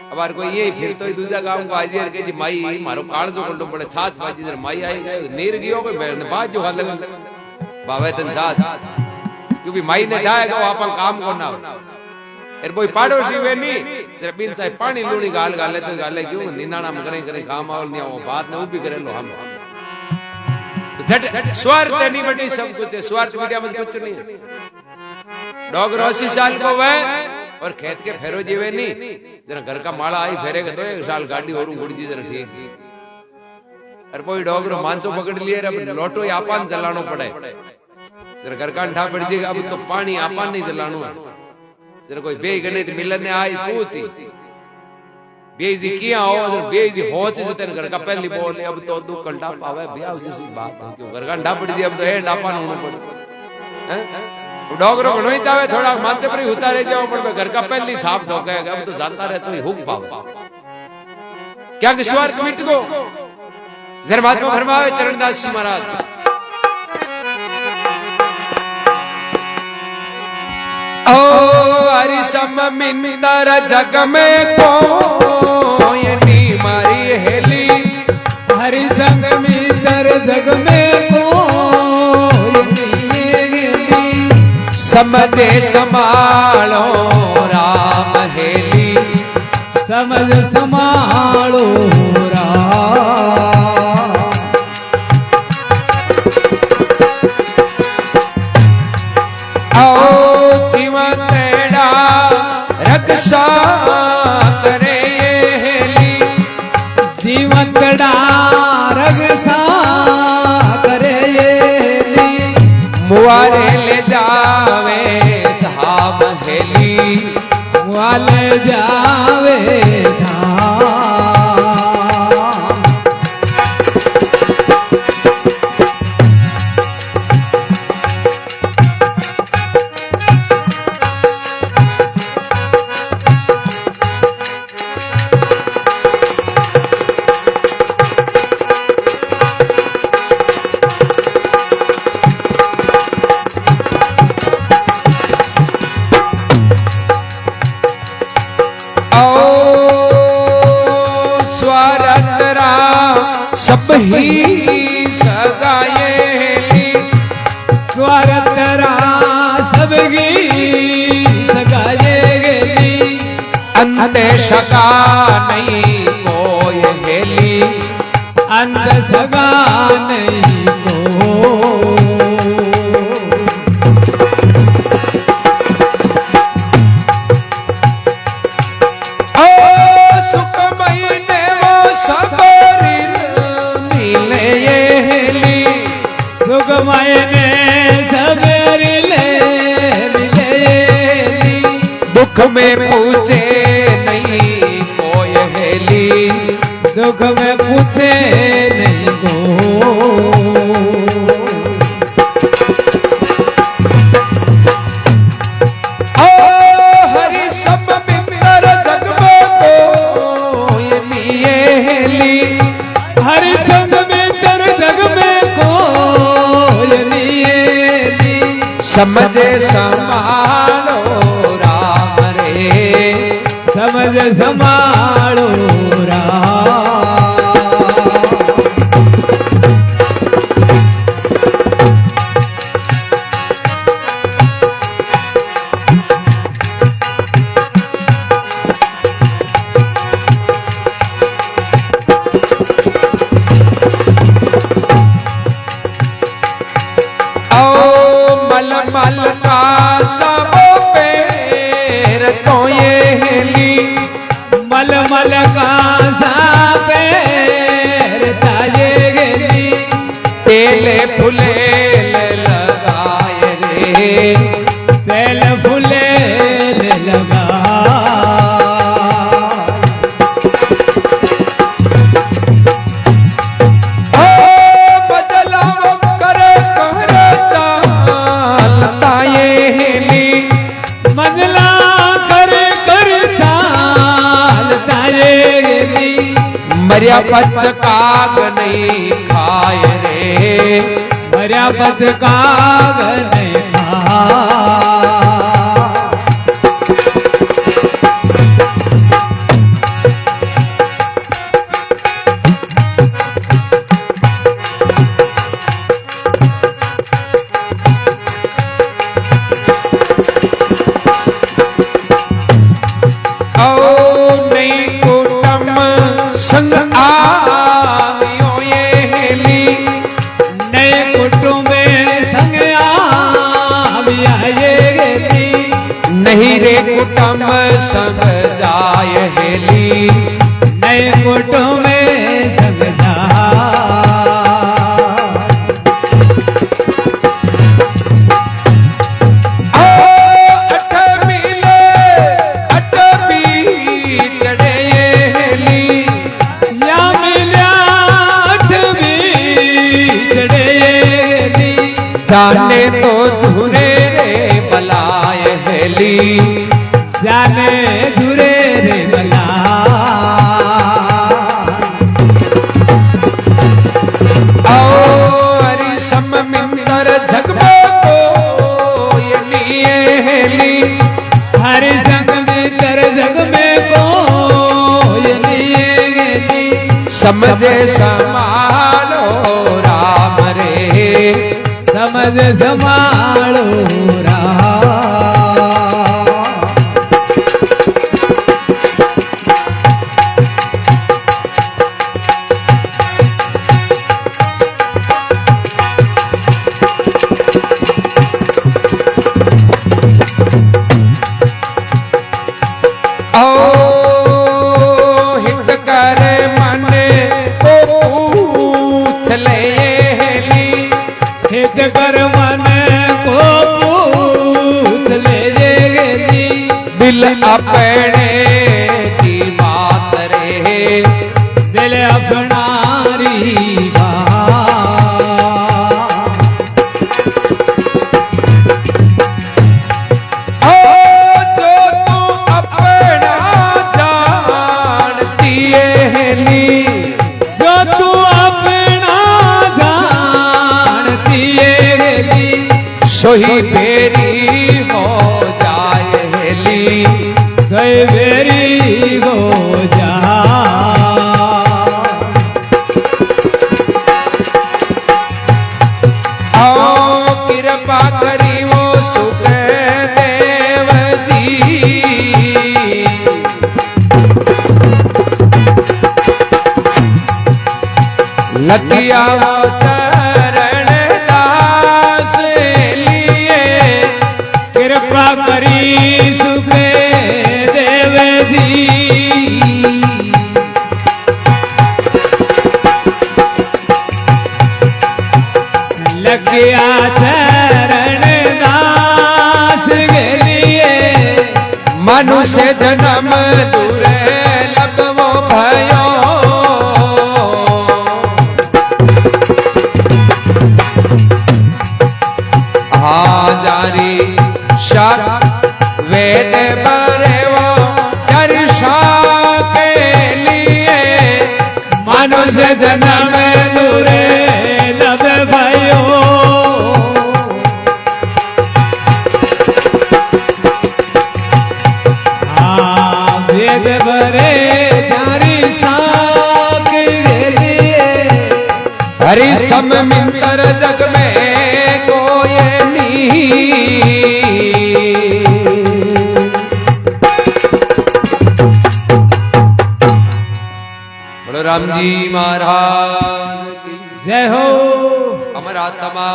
अब यार कोई ये फिर तो दूसरा काम को आज के जी माई मारो काल जो कंडो पड़े छाछ बाजी जर माई आई गए नीर गियो को बैठने बाज जो हाल लगा बावे तन छाछ, क्योंकि माई ने ढाएगा वो अपन काम को ना एर कोई पाड़ोसी वे नहीं जरा बिन साहब पानी लूनी गाल गाले तो गाले क्यों निंदाना में करे काम आवल नहीं वो बात ने ऊभी करे लो हम तो झट स्वार्थ नहीं बटी सब कुछ है, स्वार्थ मीडिया में कुछ नहीं है। डॉग 80 साल को वे और खेत के फेरो जीवे नहीं, जरा घर का माला आई फेरेगा तो 1 साल गाड़ी और गुड़ जी जरा ठीक। और कोई डॉगरो मांसो पकड़ लिए अब लोटो आपान जलानो पड़े, जरा घर का अंठा पड़ जाएगा, अब तो पानी आपान नहीं जलानो है। जरा कोई बे गने मिलने आई पूछी बेजी किया हो, बेजी होच से तेरे घर का पहली बोले अब तो 2 घंटा पावे ब्याह जैसी बात है, क्यों घर का अंठा पड़ जाए अब तो एंड आपान होना पड़े हैं। डॉगरो को नहीं चाहे थोड़ा मानसे पर ही उतारे जाओ, पर घर का पहली साफ ढोकेगा, अब तो जानता रहे तो ही हुक पावे क्या स्वार्थ मिट गो। जरा महात्मा फरमावे चरणदास जी महाराज, ओ हरि सम मिंदर जग में कोई नी मारी हेली, हरि संग मिंदर जग में कोई नी, समझे संभालो राम हेली, समझ संभालो राम। रक्षा करे हेली, जीवतड़ा रक्षा करे हेली, मुआरे ले जावे धाम हेली, मुआ ले जावे धाम। सब ही सगाएली, स्वारतरा सबगी सगाएली, अंत सगा नहीं कोई हेली, अंत सगा नहीं को। सुख मैंने कर ले मिलेली, दुख में पूछे नहीं कोई हेली, दुख में पूछे नहीं को। हरि सब मित्र जग में कोई नहीं हेली, हरि संग मित्र जग में कोई नहीं हेली, समझे संभालो राम रे, समझ संभालो राम। मल का सब पैर तो ये हेली, मल मल का सा पैर ताये गेली, तेले फुले लगाए रे, तेल फुले लगा। बदलाव करे कहरे चालता ये हेली, मजला कर कर चालता ये गेली, मरिया पच काग नहीं खाए रे, मर्या बस काग नहीं खा। नहीं कुटम संग आवियो ये हेली, नए कुटुंब संग आविया ये गेली, नहीं रे कुटम संग जाय हेली, नए कुटुंब संग जा। अठ मिले अठ बीचड़े ये हेली, या मिल्या अठ बीचड़े ये गेली, जाने तो झूरे रे बलाय हेली, जाने झुरे रे बला। हरि सम मिंदर जग में कोई नहीं हेली, हर जग में तर जग में कोई नहीं गेली, समझे संभालो राम रे, समझ संभालो राम। हित करे मन को पूछ ले हेली, हित कर मन को पूछ ले ये गेली, दिल अपने की बात रे, दिल अपनारी बात। जो तू अपना जानती है हेली, जो तू अपना जानती है गेली, सोही बेरी हो जाए हेली, सही बेरी हो जा। कृपा करी वो सुख देव जी, लगिया वो चरण दास लिए, कृपा करी सुख देव जी, लगिया चरण मानुष जन्म दूरे लबवो भयो हाजारी शक वेद बरेवो दर्शा के लिए मनुष्य जन्म दूरे लब भयो वेद भरे नारी साक रे लिए हरि सम मिंतर जग में कोई नहीं बोलो राम जी महाराज की जय हो अमर आत्मा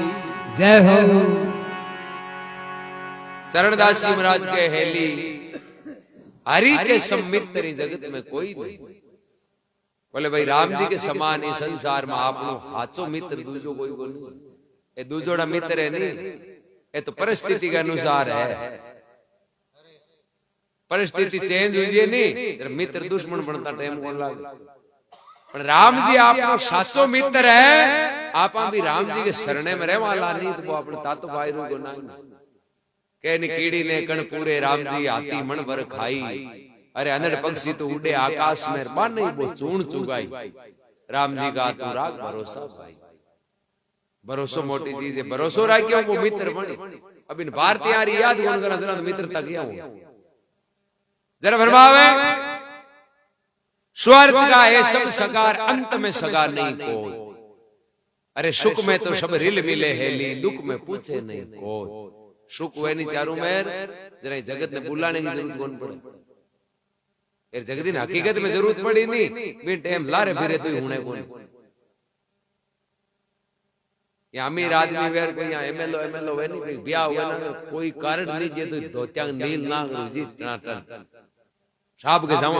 की जय हो चरणदास जी महाराज के हेली हरि के सम्मित्र जगत में कोई नहीं बोले भाई राम जी के समान इस संसार में आपनो हाचो मित्र दूजो कोई को नहीं ये दूजोड़ा मित्र है नहीं ये तो परिस्थिति के अनुसार है परिस्थिति चेंज हुई नहीं मित्र दुश्मन बनता टाइम कौन लागे पर राम जी आपनो साचो मित्र है आप भी राम जी के शरणे में रहे वाला नहीं तो वो अपने तातो भाई रू को ना कहनी कीड़ी ने कण पूरे राम जी हाथी मन भर खाई अरे अनड़ पक्षी तो उड़े आकाश में बन नहीं वो चूर्ण चुगाई राम जी का तू राग भरोसा भाई भरोसो मोटी चीज है भरोसो राख क्यों वो मित्र बने अब इन भारतीय याद कौन करा जरा मित्र तक गया हूं जरा फरमावे स्वार्थ का है सब सगार अंत में सगार नहीं कोई अरे सुख में तो सब रिल मिले हेली दुख में पूछे नहीं कोई सुख हुए नहीं चारों में जरा जगत ने बुलाने की जरूरत कौन पड़े जगत ने हकीकत में जरूरत पड़ी नहीं बिन टाइम लारे फिरे तो होने कौन या अमीर आदमी वेर कोई यहाँ एमएलओ वे नहीं ब्याह हुआ ना कोई कारण नहीं जे तो धोत्यांग नील ना रुजी टनाटन साहब के जावा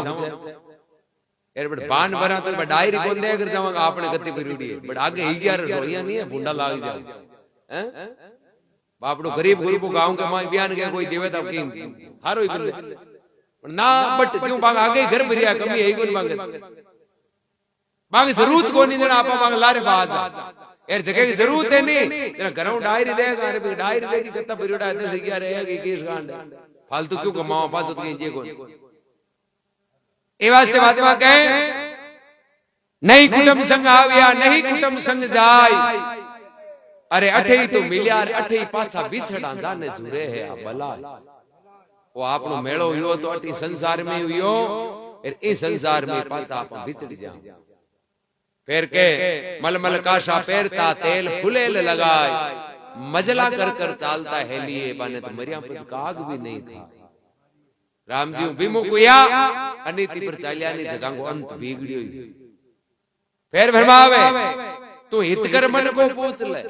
यार बट बान भरा तो डायरी कौन दे अगर जावा आपने गति पिरीडी है बट आगे 11 रोइया नहीं है भुंडा लाग जाए हैं बापड़ो गरीब गुरु गांव के मां बयान के कोई देवे तब की हारो ही कर ना बट क्यों बाग आगे घर भरिया कमी है कोई मांगे बाग जरूरत को नहीं देना आपा बाग लारे बाज यार जगह की जरूरत है नहीं तेरा घरों डायरी देगा अरे भी डायरी देगी कितना परियोड़ा है से क्या रहेगा कि केस कांड फालतू क्यों कमाओ पास तो ये कौन ए वास्ते महात्मा कहे नहीं कुटुंब संग आविया नहीं कुटुंब संग जाय अरे अठे ही तो मिलिया अठे ही पाछा बिछड़ा जाने जुरे है आ भला वो आपनो मेड़ो हुयो तो अठी संसार में हुयो और इस संसार में पाछा आप बिछड़ जाओ फिर के मलमल काशा पेरता तेल फुलेल लगाए मजला कर कर चालता है लिए बाने तो मरिया पछ काग भी नहीं था राम जी विमुकुया अनीति पर चालिया ने जगह को अंत बिगड़ियो फिर भरमावे तू हित कर मन को पूछ ले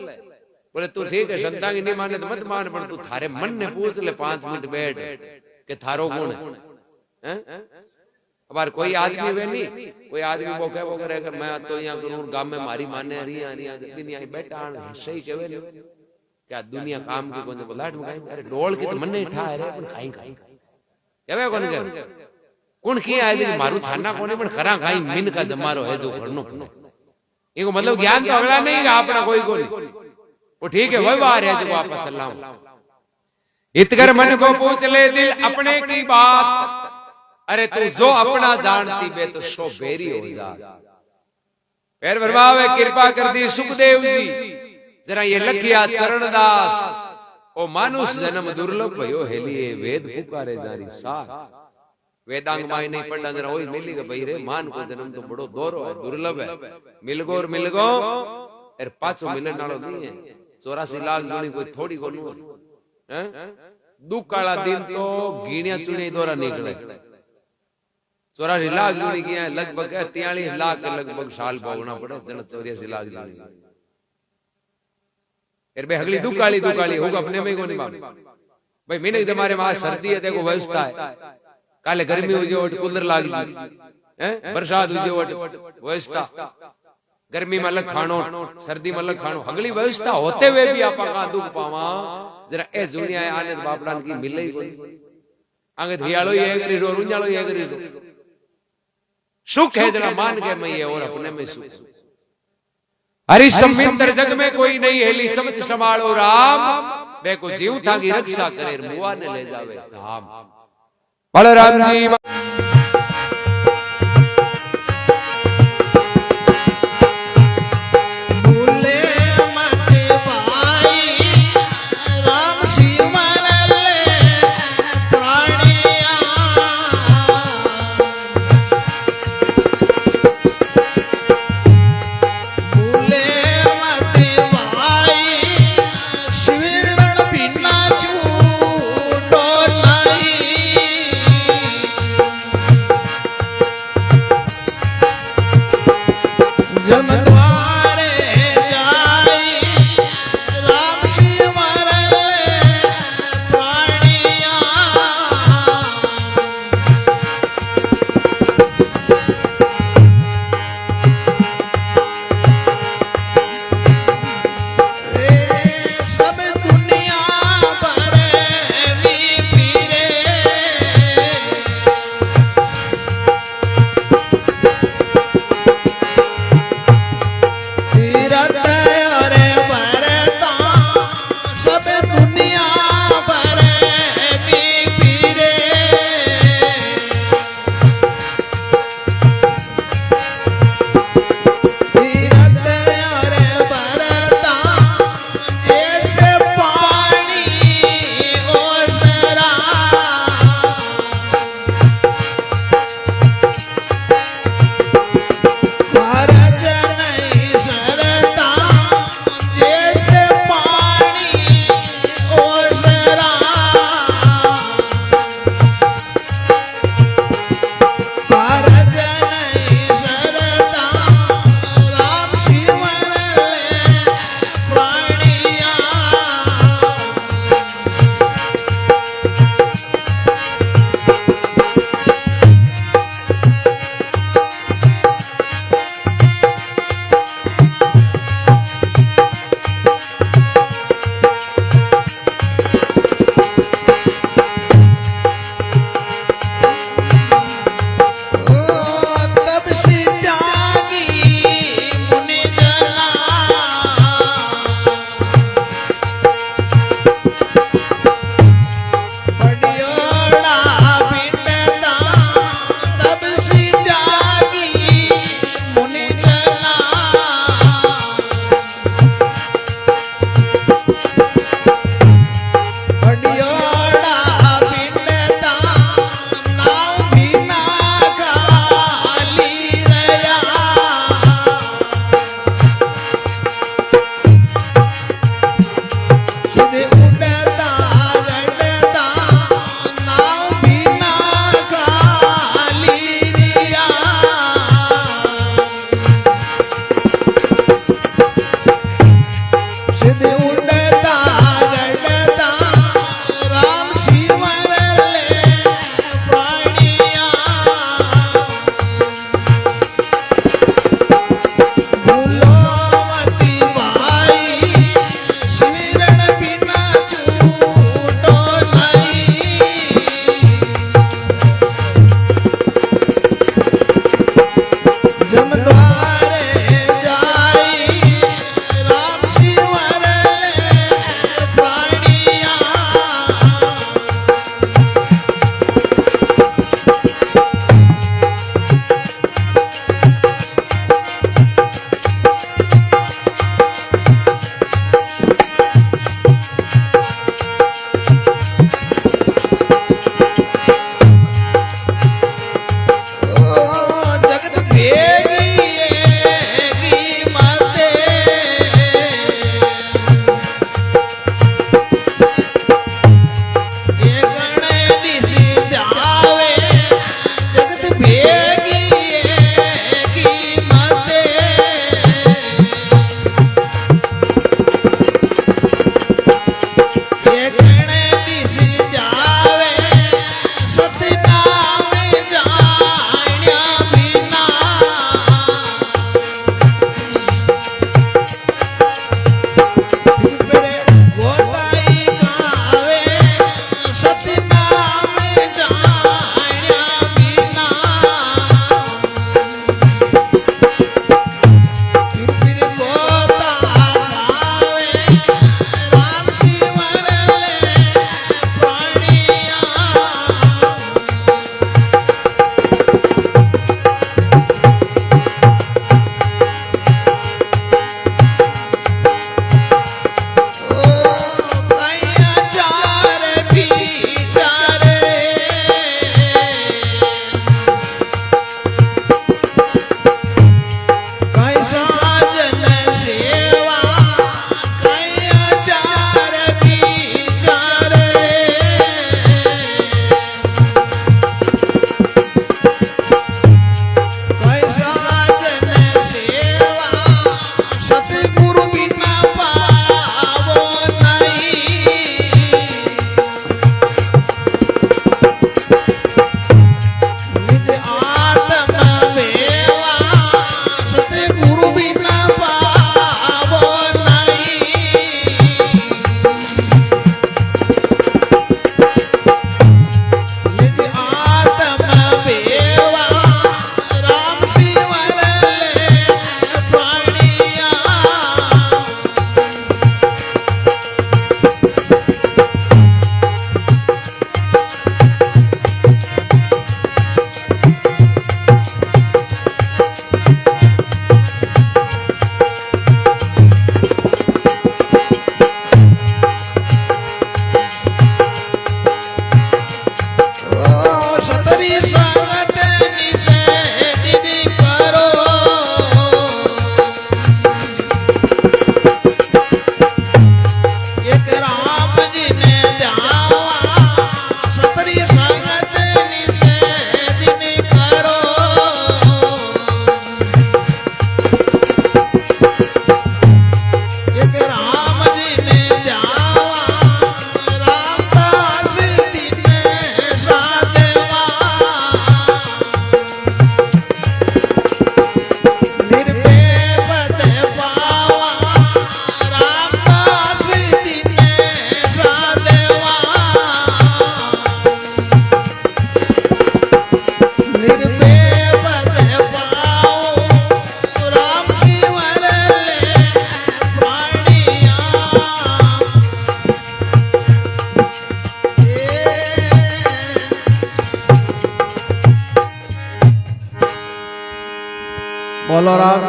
बोले तू ठीक है संता की नहीं माने तो मत मान पर तू थारे मन ने पूछ ले 5 मिनट बैठ के थारो कौन है अब कोई आदमी वे नहीं कोई आदमी वो करे अगर मैं तो यहाँ करूं गांव में मारी माने रही नहीं बैठा सही कहवे क्या दुनिया काम के कोने बुलाट में अरे डोल की तो मन नहीं ठा रे पण खाई खाई कहवे कोन के कौन की आए कि मारू छाना कोने पण खरा खाई मिन का जमारो है जो घरनो इको मतलब ज्ञान तो अगला नहीं है अपना कोई कोई वो ठीक है वही बात है जो वापस चलाऊं हितकर मन को पूछ ले दिल अपने की बात अरे तू जो अपना जानती बे तो सो बेरी हो जा पैर भरवावे कृपा कर दी सुखदेव जी जरा ये लखिया चरणदास ओ मानुष जन्म दुर्लभ भयो हेलिए वेद पुकारे जारी सा वेदांग माई नहीं पढ़ना जरा वही मिली भाई रे मान को जन्म तो बड़ो दौरो है दुर्लभ है मिलगो और पाछो मिलन नालो नहीं है 84 लाख जोनी कोई थोड़ी को नहीं है दुख काला दिन तो गिणिया चुनी द्वारा निकले 84 लाख जोनी की लगभग 43 लाख के लगभग साल भोगना पड़े जन 84 लाख जोनी यार बे अगली दुकाली होगा अपने में को नहीं बाप भाई मैंने तुम्हारे वहां सर्दी है देखो व्यवस्था है काले गर्मी हो जाए कूलर लाग जी हैं बरसात हो जाए व्यवस्था गर्मी में अलग खानो सर्दी में अलग खानो अगली व्यवस्था होते हुए भी आपा का दुख पावा जरा ए दुनिया आने बापड़ान की मिले ही कोई आगे धियालो ये करीजो रुंजालो ये करीजो सुख है जरा मान के मैं ये और अपने में सुख हरि समिंदर जग में कोई नहीं हेली समझ संभालो राम देखो जीव था की रक्षा करे मुआ ने ले जावे धाम बलराम जी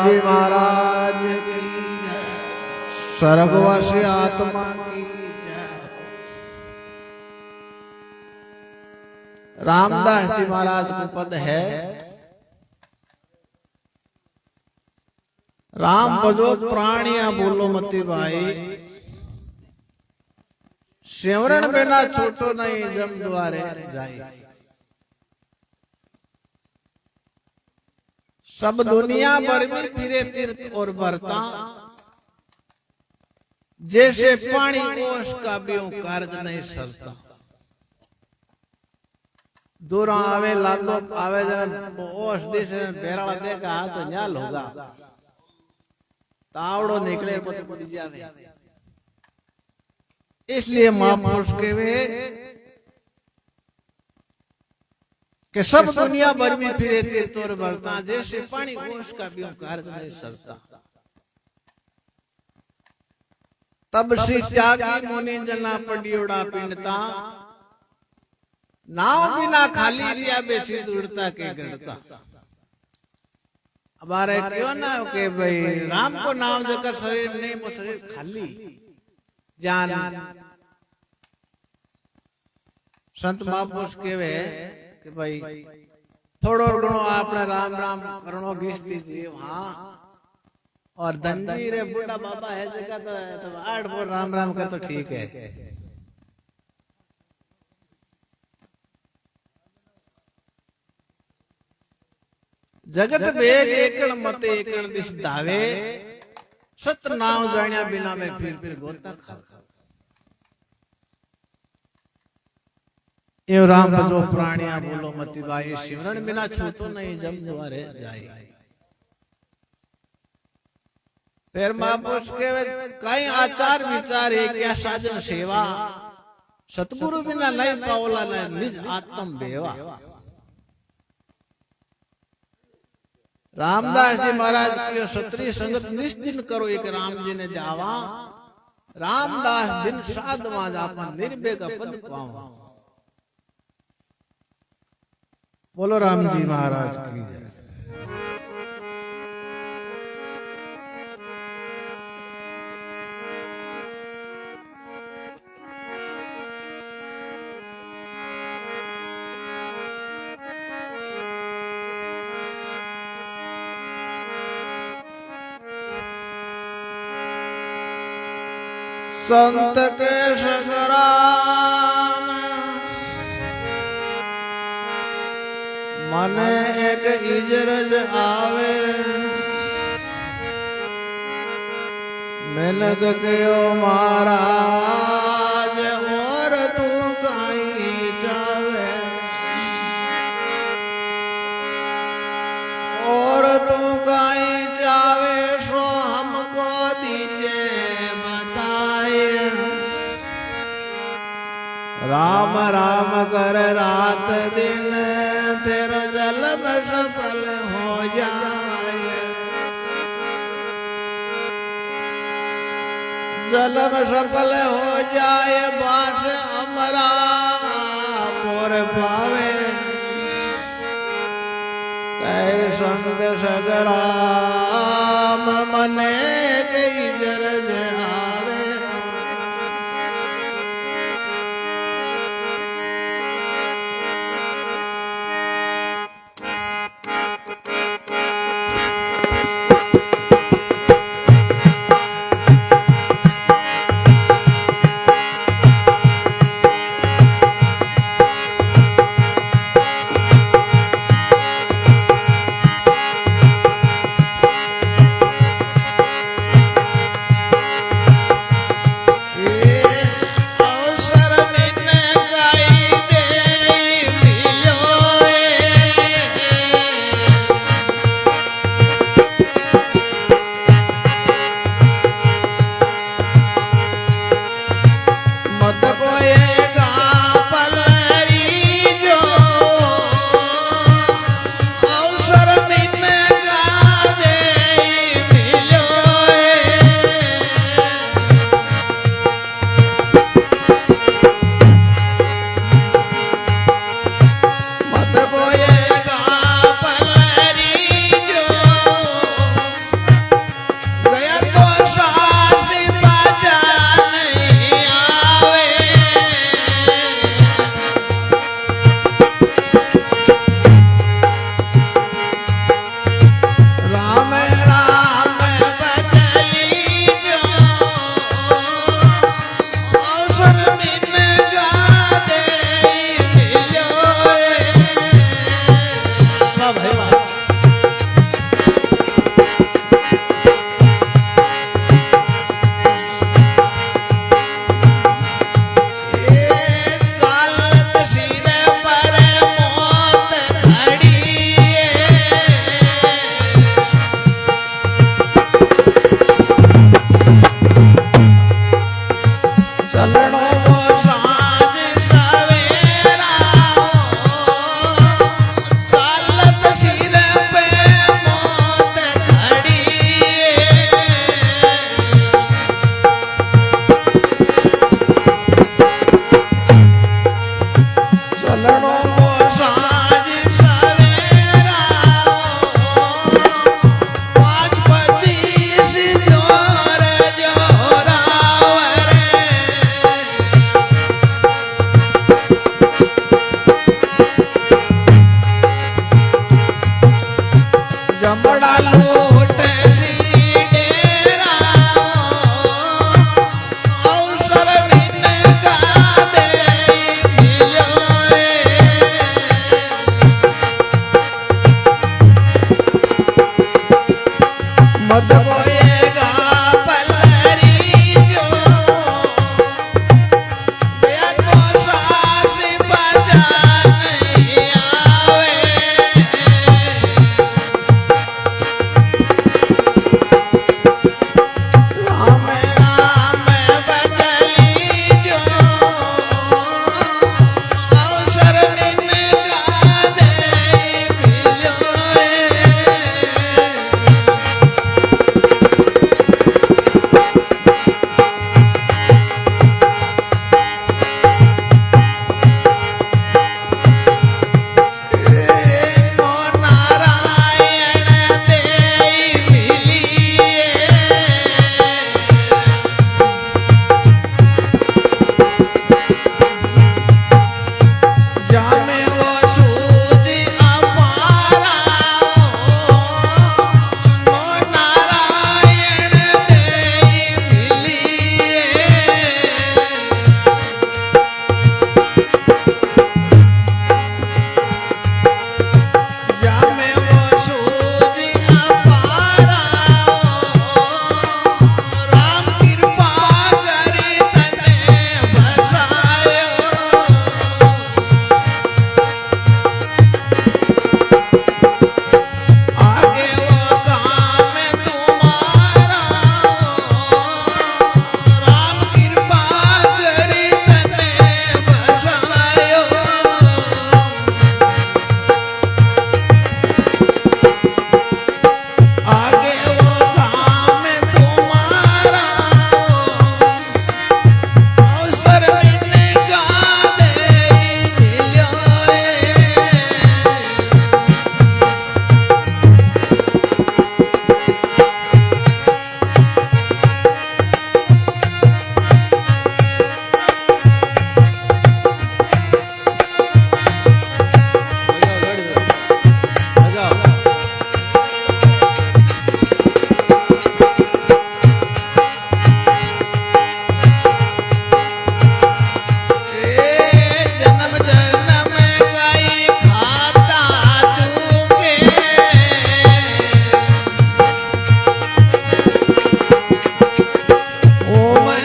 जी महाराज की जय, स्वर्गवासी आत्मा की जय। रामदास जी महाराज को पद है, राम भजो प्राणिया बोलो मती भाई, सिमरण बिना छोटो नहीं जम द्वारे जाई। सब दुनिया भर में फिरे तीर्थ और बरता, जैसे पानी ओस का भी कार्य नहीं सरता। दूर आवे लादो आवे जन ओस दिस बेराला देखा तो न्याल होगा, तावड़ो निकले पत पड़ जावे। इसलिए महापुरुष के वे कि सब दुनिया भर में फिरे तीर्थ और बरता, जैसे पानी ओस का भी कार्य नहीं सरता। तब श्री त्यागी मुनि जना पडियोड़ा पिंडता, नाव बिना खाली रिया बेसी दूरता के गढ़ता। हमारे क्यों ना के भाई राम को नाम जकर शरीर नहीं, वो शरीर खाली जान। संत महापुरुष केवे कि भाई थोड़ो घणो आपने राम राम करणो घीस दीजिए हाँ, और धनजी रे बूढ़ा बाबा है जगह तो 8 बोल राम राम कर तो ठीक है। जगत बेग एकण मत एकण दिस दावे, सत नाम जानिया बिना में फिर गोता खा। ये राम भजो प्राणिया बोलो मति भाई, सिमरण बिना छूटो नहीं जम द्वारे जाए। फिर महापुरुष के कई आचार विचार है क्या साधन सेवा, सतगुरु बिना नहीं पाओला निज आत्म बेवा। रामदास जी महाराज की सत्री संगत निस्दिन करो एक राम जी ने जावा, रामदास दिन साधवा जापा निर्भय का पद पावा। बोलो राम जी महाराज की जय। संत के सगराम मने एक इजरज आवे, मैंने कहो महाराज और तू काई चावे, और तू काई चावे सो हमको दीजिए बताए। राम राम कर रात दिन तेरा जन्म सफल हो जाए, जन्म सफल हो जाए बास अमरा मोर पावे। कहे संत सगराम मने कई जरज आवे।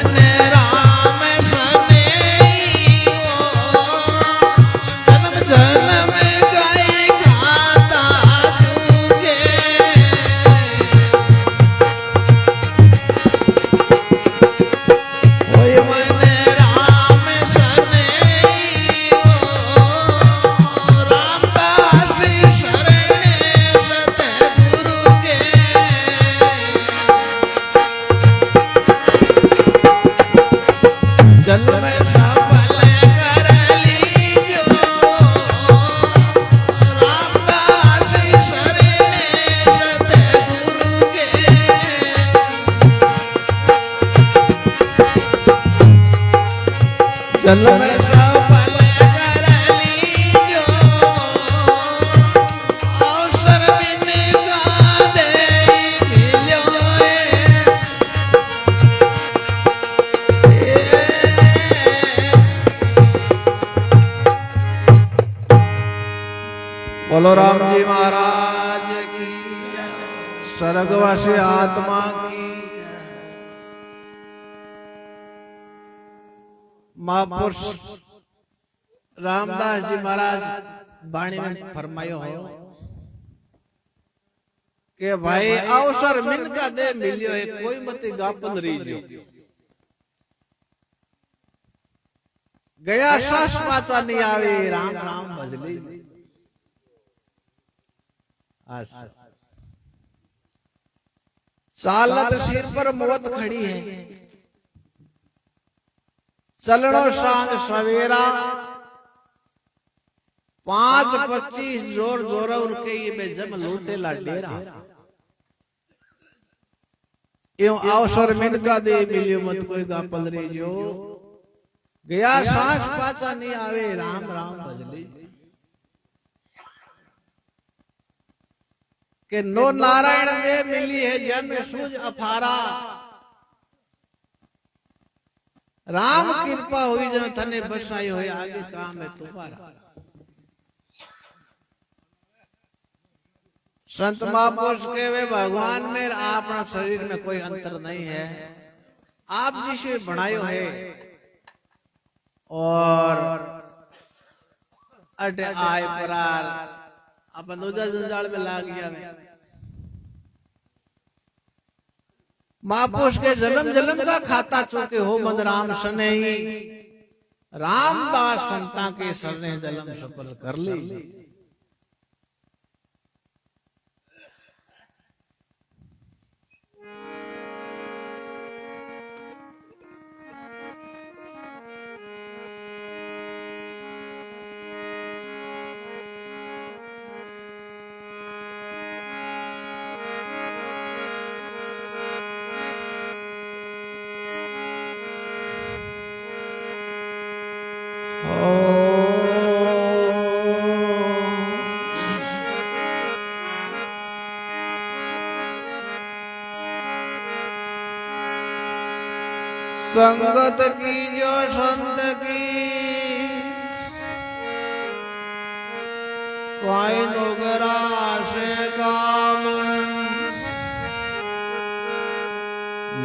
मैंने राम सने जन्म जन्म गाय गाता छूगे ओए मैंने राम सने रामदास शरणे सतगुरु के जन्म सफल कर लीजो रामदास शरणे सतगुरु के जन्म सफल कर लीजो अवसर बिन का दे मिलो बोलो राम जी महाराज की जय, स्वर्गवासी आत्मा की जय। महापुरुष रामदास जी महाराज वाणी में फरमायो हो कि भाई अवसर मिन का दे मिलियो है कोई मत गापल रीजो गया सास पाचा नहीं आवे राम राम भजली चालत सिर पर मौत खड़ी है चलनो सांझ सवेरा 5:25 जोर जोर उनके ये में जम लूटे ला डेरा एवं अवसर मिनका दे मिलियो मत कोई गापल रे जो गया सांस पाचा नहीं आवे राम राम भजली के नो नारायण दे मिली है जन में सूझ अफारा राम कृपा हुई जन थने बसाई हुई आगे काम है तुम्हारा संत महापुरुष के वे भगवान में अपना शरीर में कोई अंतर नहीं है आप जिसे बनायो है और अटे आय परार अपन दूजा जंजाल में लाग गया महापुरुष के जन्म जन्म का खाता चुके हो मद राम सने रामदास संता के सरने जन्म सफल कर ली संगत की जो संत की कोई नोगरा से काम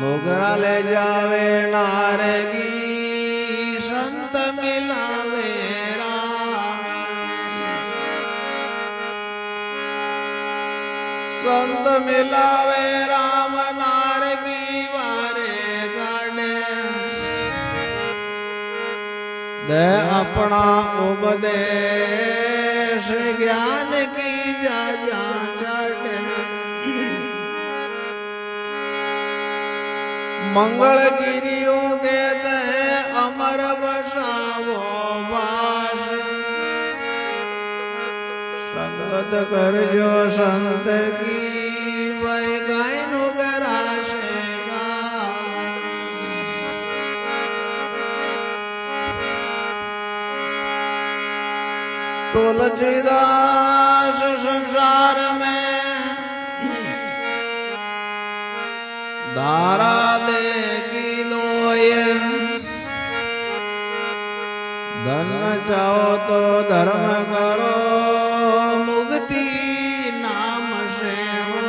नोगरा ले जावे नारगी संत मिलावे राम संत मिलावे राम नारगी वारे दे अपना उपदेश ज्ञान की जा जा छड़ मंगल गिरियों के तह अमर बसावो वास संगत कर जो संत की वही गायनु गराश तुलसीदास संसार में धारा दे की दोय धन चाहो तो धर्म करो मुक्ति नाम से हो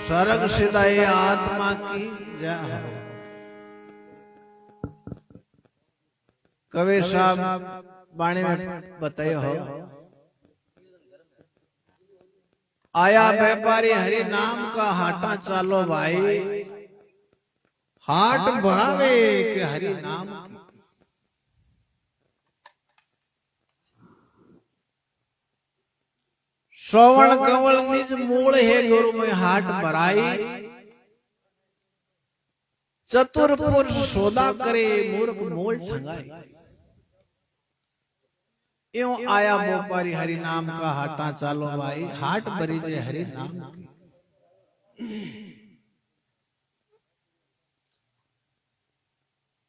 सर्ग सिदाए आत्मा की जय हो। कबीर साहब वाणी में बताए हो, आया व्यापारी हरि नाम का हाटा चालो भाई, हाट भरावे के हरि नाम की। श्रवण कंवल निज मूल है गुरु में हाट भराई, चतुर पुरुष सौदा करे मूर्ख मोल ठंगाई। यूं आया व्यापारी हरि नाम का हाटा चालो भाई, हाट भरी जे हरि नाम की।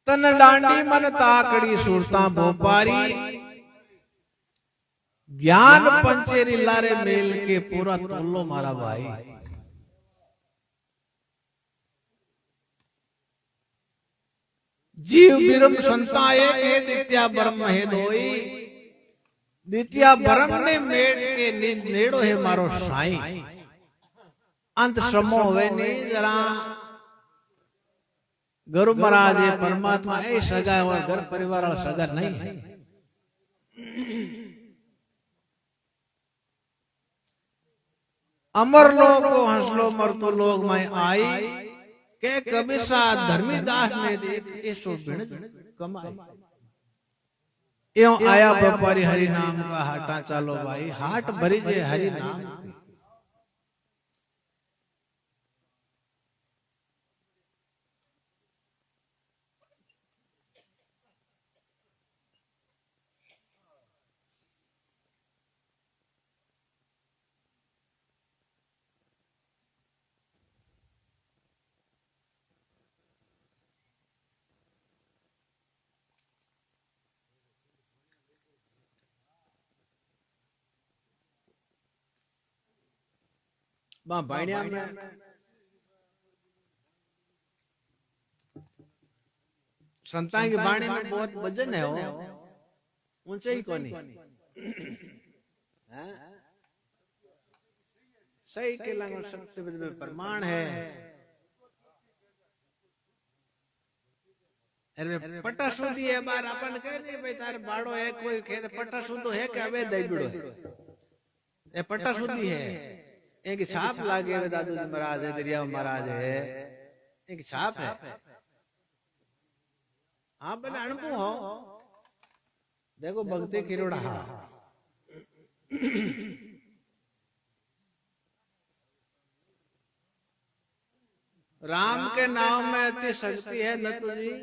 तन डांडी मन ताकड़ी सुरता भोपारी, ज्ञान पंचेरी लारे मेल के पूरा तोलो मारा भाई। जीव बिरम संता एक है, दित्या ब्रह्म है दोई, दित्या ब्रह्म ने मेट के निज नेड़ो है मारो साई। अंत श्रमो हुए नहीं जरा गुरु महाराज है परमात्मा ऐ सगा और घर परिवार वाला सगा नहीं है। अमर लोग को हंसलो मरतो लोग में आई, के कबीर सा धर्मी दास ने देख ऐसो बिण कमाई। एवं आया व्यापारी हरि नाम का हाटा चालो भाई, हाट भरी जे हरि नाम की। भाइया में संतां की बाणी में बहुत वजन है, हो ऊंचे ही कोनी सही के लंग शक्ति में प्रमाण है। अरे पट्टा सुधी है बार अपन कह नहीं भाई तारे बाड़ो है कोई खेत पट्टा सुधो है कि अबे दैबिड़ो है, ये पट्टा सुधी है। एक छाप लागे दादू जी महाराज है, दरिया महाराज है, एक छाप है। आप बने अनुभव हो देखो भक्ति किरोड़ा राम के नाम में इतनी शक्ति है नतु जी।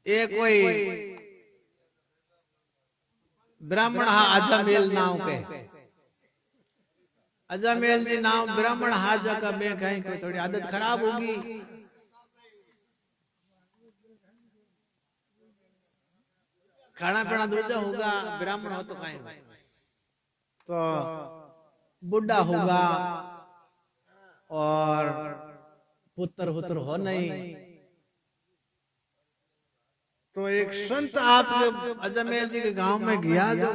ये कोई ब्राह्मण हा अजमेल नाम के, अजमेल जी नाम ब्राह्मण हाजा का मैं कहीं कोई थोड़ी आदत खराब होगी। खाना पीना दूजा होगा, ब्राह्मण हो तो कहीं तो बुढ़ा होगा और पुत्र हुत्र हो नहीं। तो एक संत आपके अजमेर जी के गांव में गया जो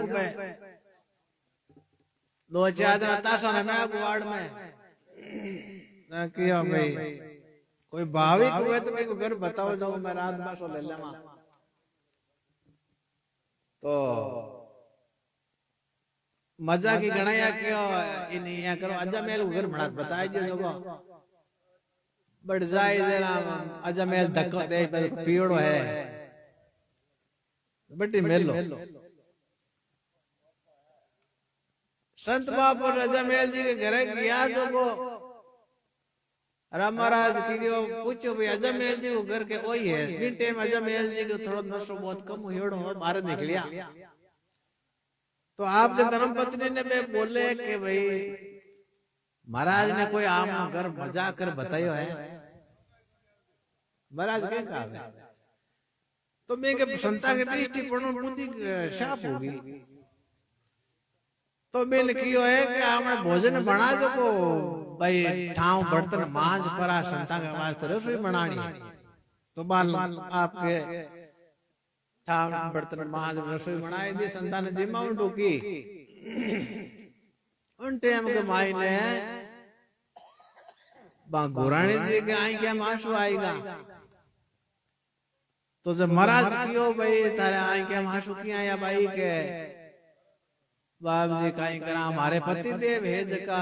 दो चार दिन ताशा ने मैं वार्ड में किया भाई कोई भाविक हुए तो मेरे को घर बताओ जो मैं रात बासो ले लेवा। तो मजा की गणाया क्यों इन यहाँ करो अजमेर घर बना बताए जो बढ़ जाए देना अजमेर धक्को दे पीड़ो है बड़ी मेलो। संत बाबू अजमेर जी के घरे गया जो को राम महाराज की पूछो भाई अजमेर जी को घर के वही है। दिन टाइम अजमेर जी को थोड़ा नशो बहुत कम हुआ हो बाहर निकलिया। तो आपके धर्मपत्नी ने भी बोले कि भाई महाराज ने कोई आम घर मजा कर बतायो है। महाराज क्या कहा तो मैं के संता के दृष्टि पर बुद्धि शाप होगी। तो मैंने कियो है कि हमने भोजन बना जो को भाई ठाव बर्तन मांझ परा संता के वास्ते रसोई बनानी। तो बाल आपके ठाव बर्तन मांझ रसोई बनाई दी संता ने जिम्मा उठो की उन उन टाइम के मायने बा घोराणी जी के आई के माशु आएगा तो जब महाराज कियो भाई तारे आई के माशु की आया भाई के बाप जी काई करा हमारे पति देव है जका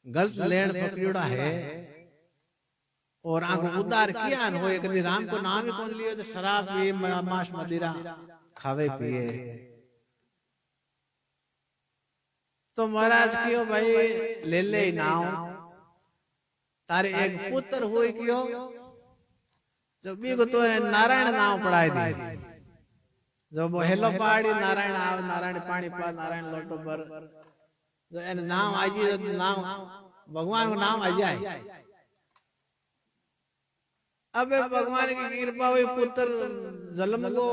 गलत लेन पकड़ियोड़ा है और आंखों उदार किया न होए कभी राम को नाम ही कौन लियो तो शराब पिए मांस मदिरा खावे पिए तो महाराज कियो भाई ले ले नाव तारे एक पुत्र हुए कियो जो बी को तो नारायण नाव पढ़ाई दी जो वो हेलो पहाड़ी नारायण आव नारायण पानी पा नारायण लोटो पर जो एन नाम आजी नाम भगवान को नाम आ जाए अब भगवान की कृपा हुई पुत्र जन्म को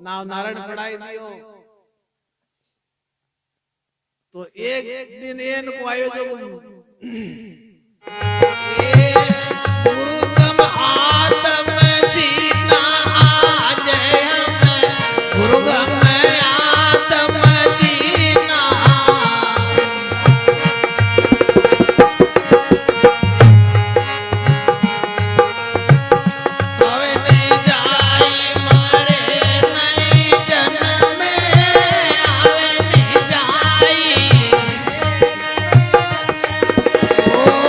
नाव नारायण पढ़ाई दियो तो एक दिन एन को आयो जो गुरुगम आत्म जीना आज हमें गुरुगम आत्म जीना आवे नहीं जाई मारे नहीं जन्म में आवे नहीं जाई ओ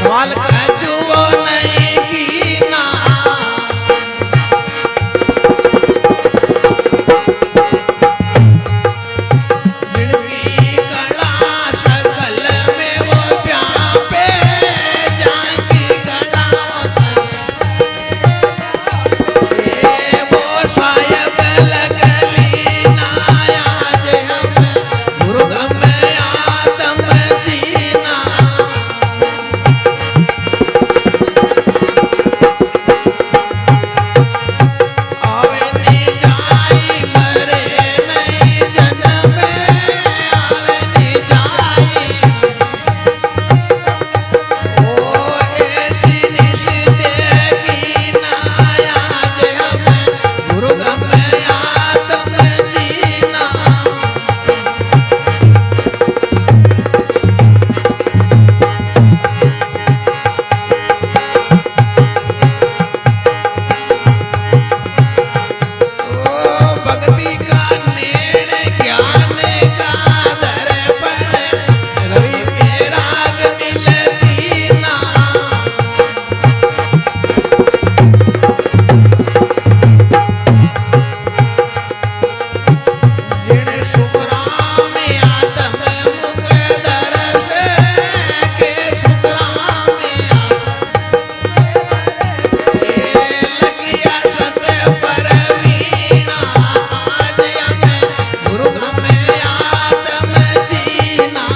सवाल का जुओ नहीं कीना जिनकी कला सकल में वो व्यापे जाकी कला वो सायब लगली नाया जे हम मुर्ग में आदम जीना आवे नी जाई मरे नहीं जन्म आवे नी जाई ओ ऐसी निश्ते की नाया जे हम मुर्ग में आदम जीना ओ भक्ति का नेण ज्ञान का दर्पण रवि के राग मिलती ना जिन सुखराम आत्म मुख दरस के सुखराम लगिया सत पर वीणा आज हमें मुर्ग में आत्म जीना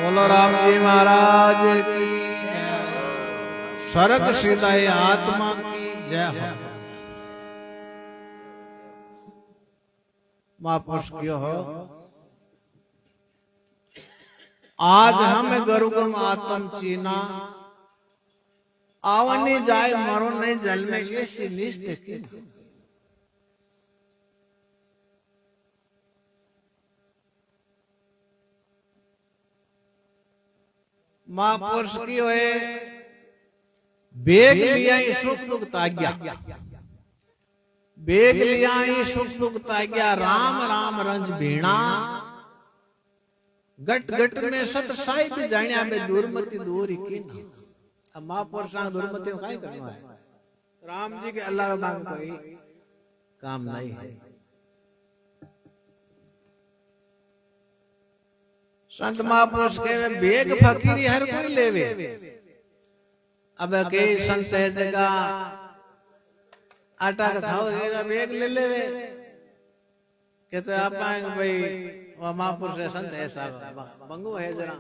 बोलो राम जी महाराज की स्वर्ग सिदाई आत्मा की जय हो। महापुरुष क्यों हो आज हम गुरुगम आत्म चीना आवनी जाए मरो नहीं जल में ऐसी निष्ठ की महापुरुष की होए बेग लिया ही सुख दुख ताग्या बेग लिया ही सुख दुख ताग्या राम राम रंज भीणा गट गट में सत साई भी जाण्या में दुर्मति दूर की ना अब महापुरुष दुर्मति का करना है राम जी के अलावा बाकी कोई काम नहीं है। संत महापुरुष के बेग फकीरी हर कोई लेवे अब कई संत है जगह आटा का खाओ बेग ले लेवे कहते आप आएंगे भाई वह महापुरुष है संत है साहब बंगो है जरा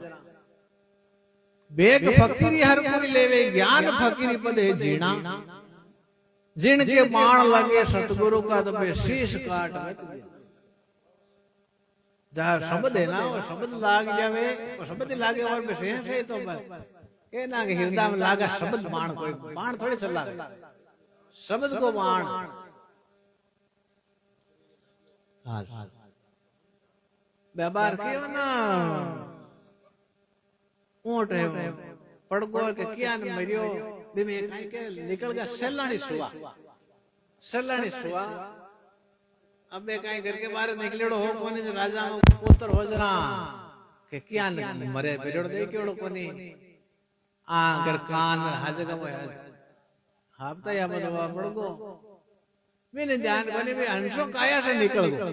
बेग फकीरी हर कोई लेवे ज्ञान फकीरी पद है जीना जिनके बाण लगे सतगुरु का तो बे शीश काट रख दे जहाँ शब्द है ना वो शब्द लाग जावे वो शब्द लागे और विशेष है तो ये ना कि हृदय में लागा शब्द बाण कोई बाण थोड़ी चला शब्द को बाण व्यवहार क्यों ना ऊंट है पड़गो के क्या न मरियो बिमे काई के निकल गया सलानी सुआ अब कहीं घर के बाहर निकलेड़ो हो कोनी राजा में पुत्र हो जरा के क्या न मरे बिरड़ दे केड़ो कोनी आ घर कान हाजग में हापता या बदवा पड़गो मैंने ध्यान कोनी भी हंसो काया से निकल गो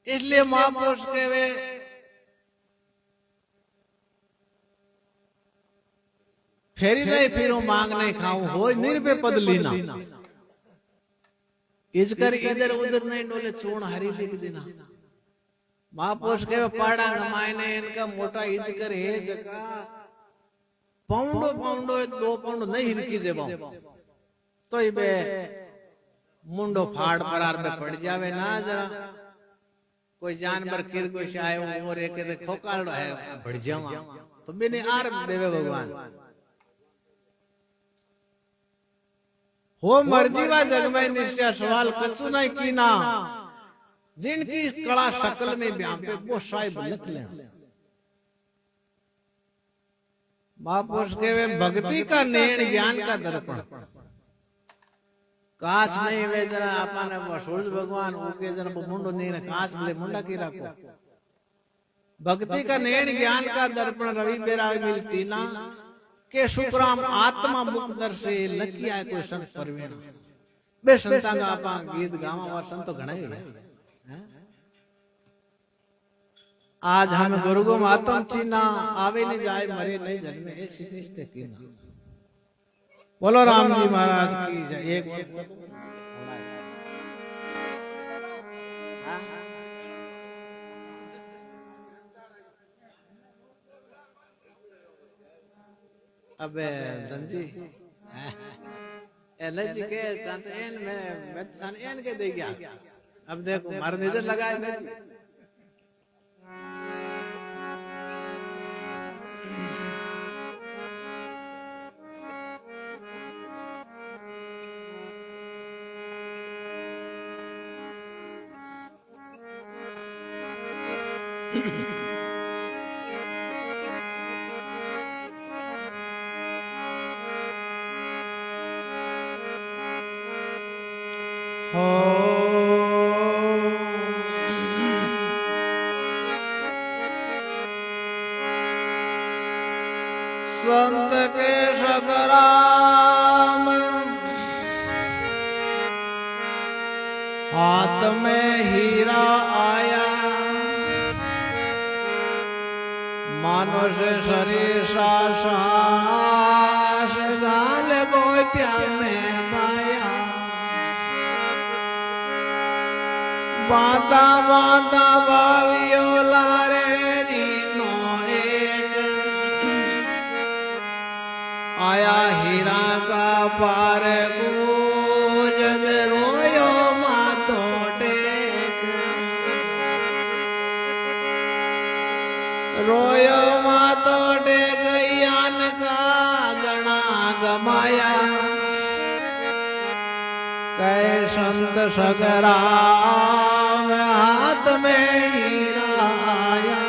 इसलिए महापुरुष के वे फेरी नहीं फिरो मांग नहीं खाऊं हो निर्भय पद लीना इजकर इधर उधर नहीं डोले चूर्ण हरी लिख देना महापुरुष के पाड़ा गमायने इनका मोटा इजकर है जगह पाउंडो पाउंडो 2 पाउंड नहीं हिरकी जेबा तो बे मुंडो फाड़ परार में पड़ जावे ना जरा कोई जानवर किर कोई आए और एक खोकाल है बढ़ जावा तो बिने आर देवे भगवान हो मर्जी वा जग में निश्चय सवाल कछु नहीं कीना जिनकी कला शकल में व्यापे वो साहिब लख ले महापुरुष के वे भक्ति का नैण ज्ञान का दर्पण कांच नहीं वे जरा आपने वो सूरज भगवान उके जरा वो मुंडो नहीं ना कांच बोले मुंडा की रखो भक्ति का नेण ज्ञान का दर्पण रवि बेरा मिलती ना के शुक्राम आत्मा मुख दर्शे लकिया कोई संत परवीण बे संता का आपा गीत गावा और संत तो घणा ही है आज हम गुरु को मातम चीना आवे नहीं जाए मरे नहीं जन्मे ऐसी निश्चय की ना बोलो राम जी महाराज की जय एक अबे धनजी एलर्जी के तंत एन में तन एन के दे गया अब देखो मार नजर लगाए नहीं संत के सगराम हाथ में हीरा आया मानुष सरीसा सास गाल गोप्या में पाया बाता बाता बावियो लारे रीनो एक आया हीरा का पार गूंजद रोयो माथो टेक रोयो माथो टेक यान का गणा गमाया कै संत सगराम हाथ में हीरा आया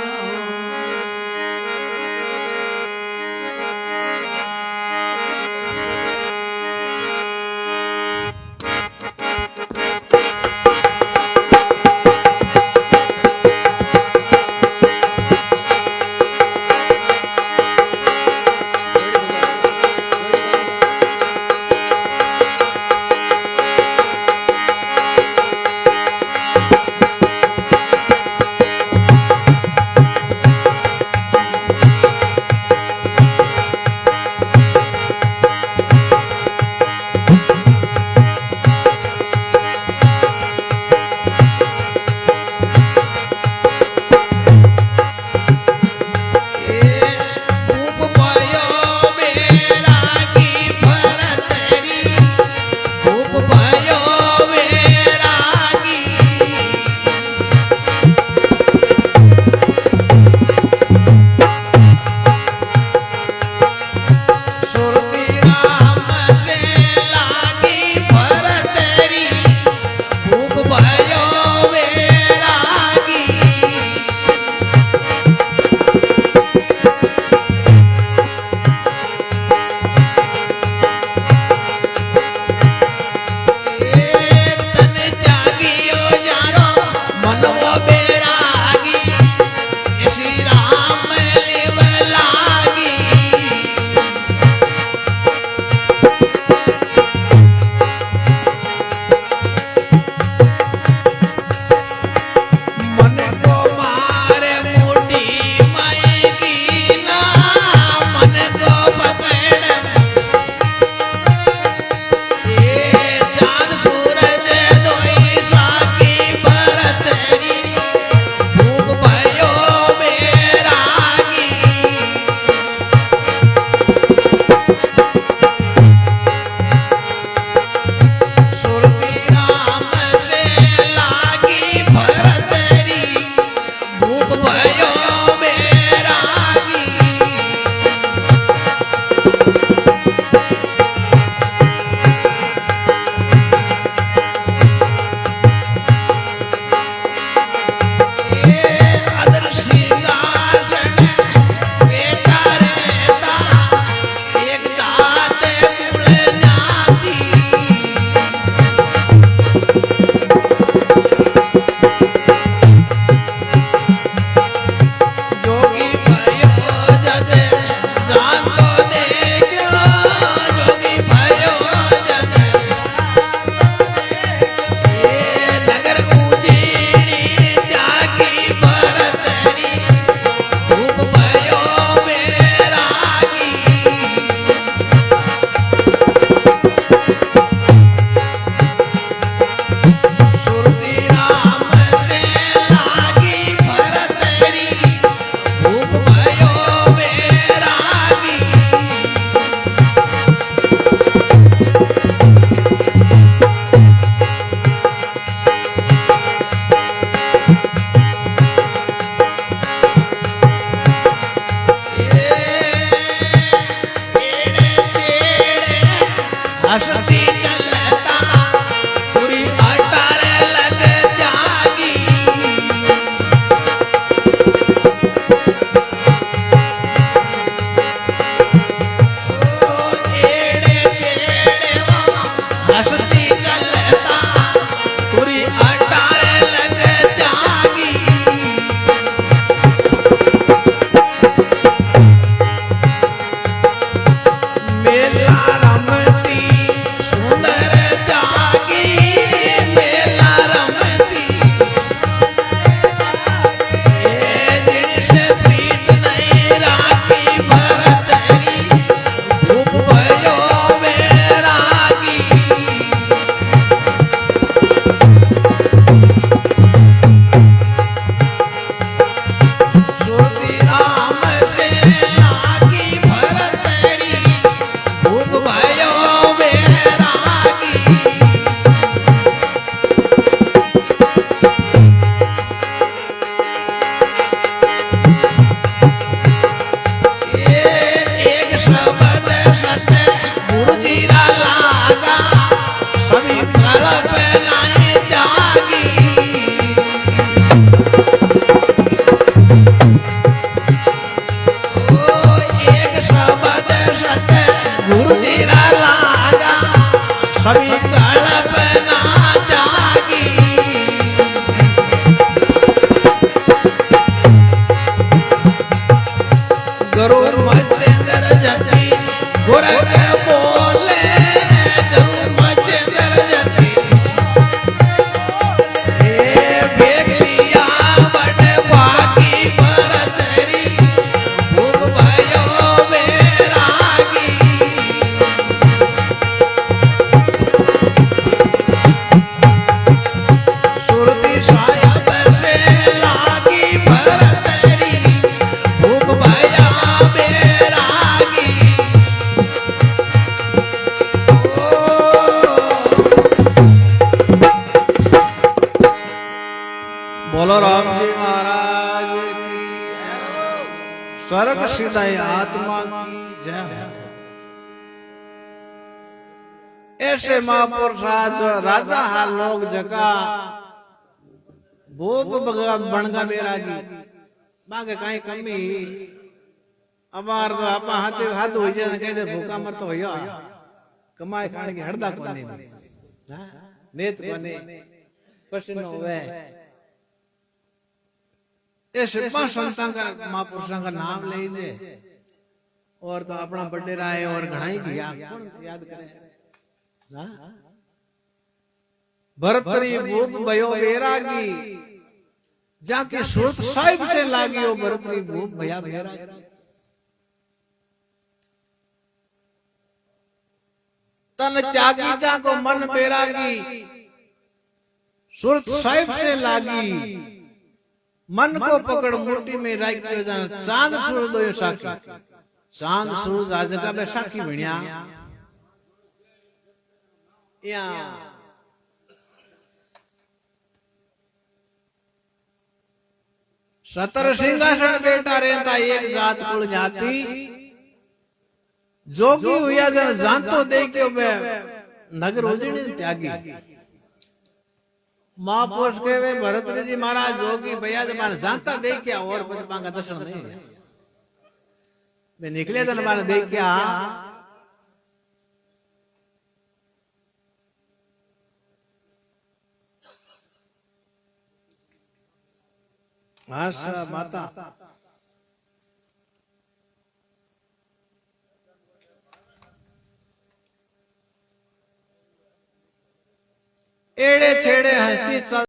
हंसती चलता पूरी अटार लग जागी ओ एड़े छेड़े हंसती चलता पूरी अटार लग जागी मेला रमती सुंदर जागी मेला रमती ए जिनसे प्रीत नहीं राखी भरतरी रूप भयो वैरागी सुरती राम से लागी भरतरी रूप भयो वैरागी एक शब्द सत्य गुरुजीरा लागा सभी कल्प लाई जागी ओ एक शब्द सत्य गुरुजीरा लागा सभी कल्प ना जागी गरुड़ मचेंद्र जति गोरख बोले गरुड़ मचेंद्र जति ए भेग लिया बड़ भागी भरतरी भूख भयो वैरागी सुरती सायब से लागी भरतरी भूख भया वैरागी बोलो राम जी महाराज की स्वर्ग सिधाई आत्मा की जय हो। ऐसे महापुरुष आज राजा हाल लोग जगा भूप बनगा बेरागी मांगे कहीं कमी अबार तो आप हाथे हाथ हो जाए कहते भूखा मर तो हो कमाए खाने की हड़दा कोने में नेत बने प्रश्न होवे ऐसे पांच संतान का महापुरुषों का नाम ले दे और तो अपना बर्थडे रहा है और घना ही दिया कौन याद करे भरतरी भूप भयो वैरागी जाके सुरत साहिब से लागी हो भरतरी भूप भया वैरागी तन त्यागी जाको मन बैरागी सुरत साहिब से लागी मन को पकड़ मुट्ठी में राखियो जान चांद सूरज दो साकी चांद सूरज आज का बैसाखी भणिया या सतर सिंहासन बेटा रहता एक जात कुल जाती जोगी हुआ जन जानतो देखियो बे नगर उजड़ी त्यागी महापुरुष के वे भरतरी जी महाराज जोगी भैया जब माने जानता देखिया और बचपा का दर्शन नहीं है वे निकले जन माने देखिया आशा माता एड़े छेड़े हंसती चल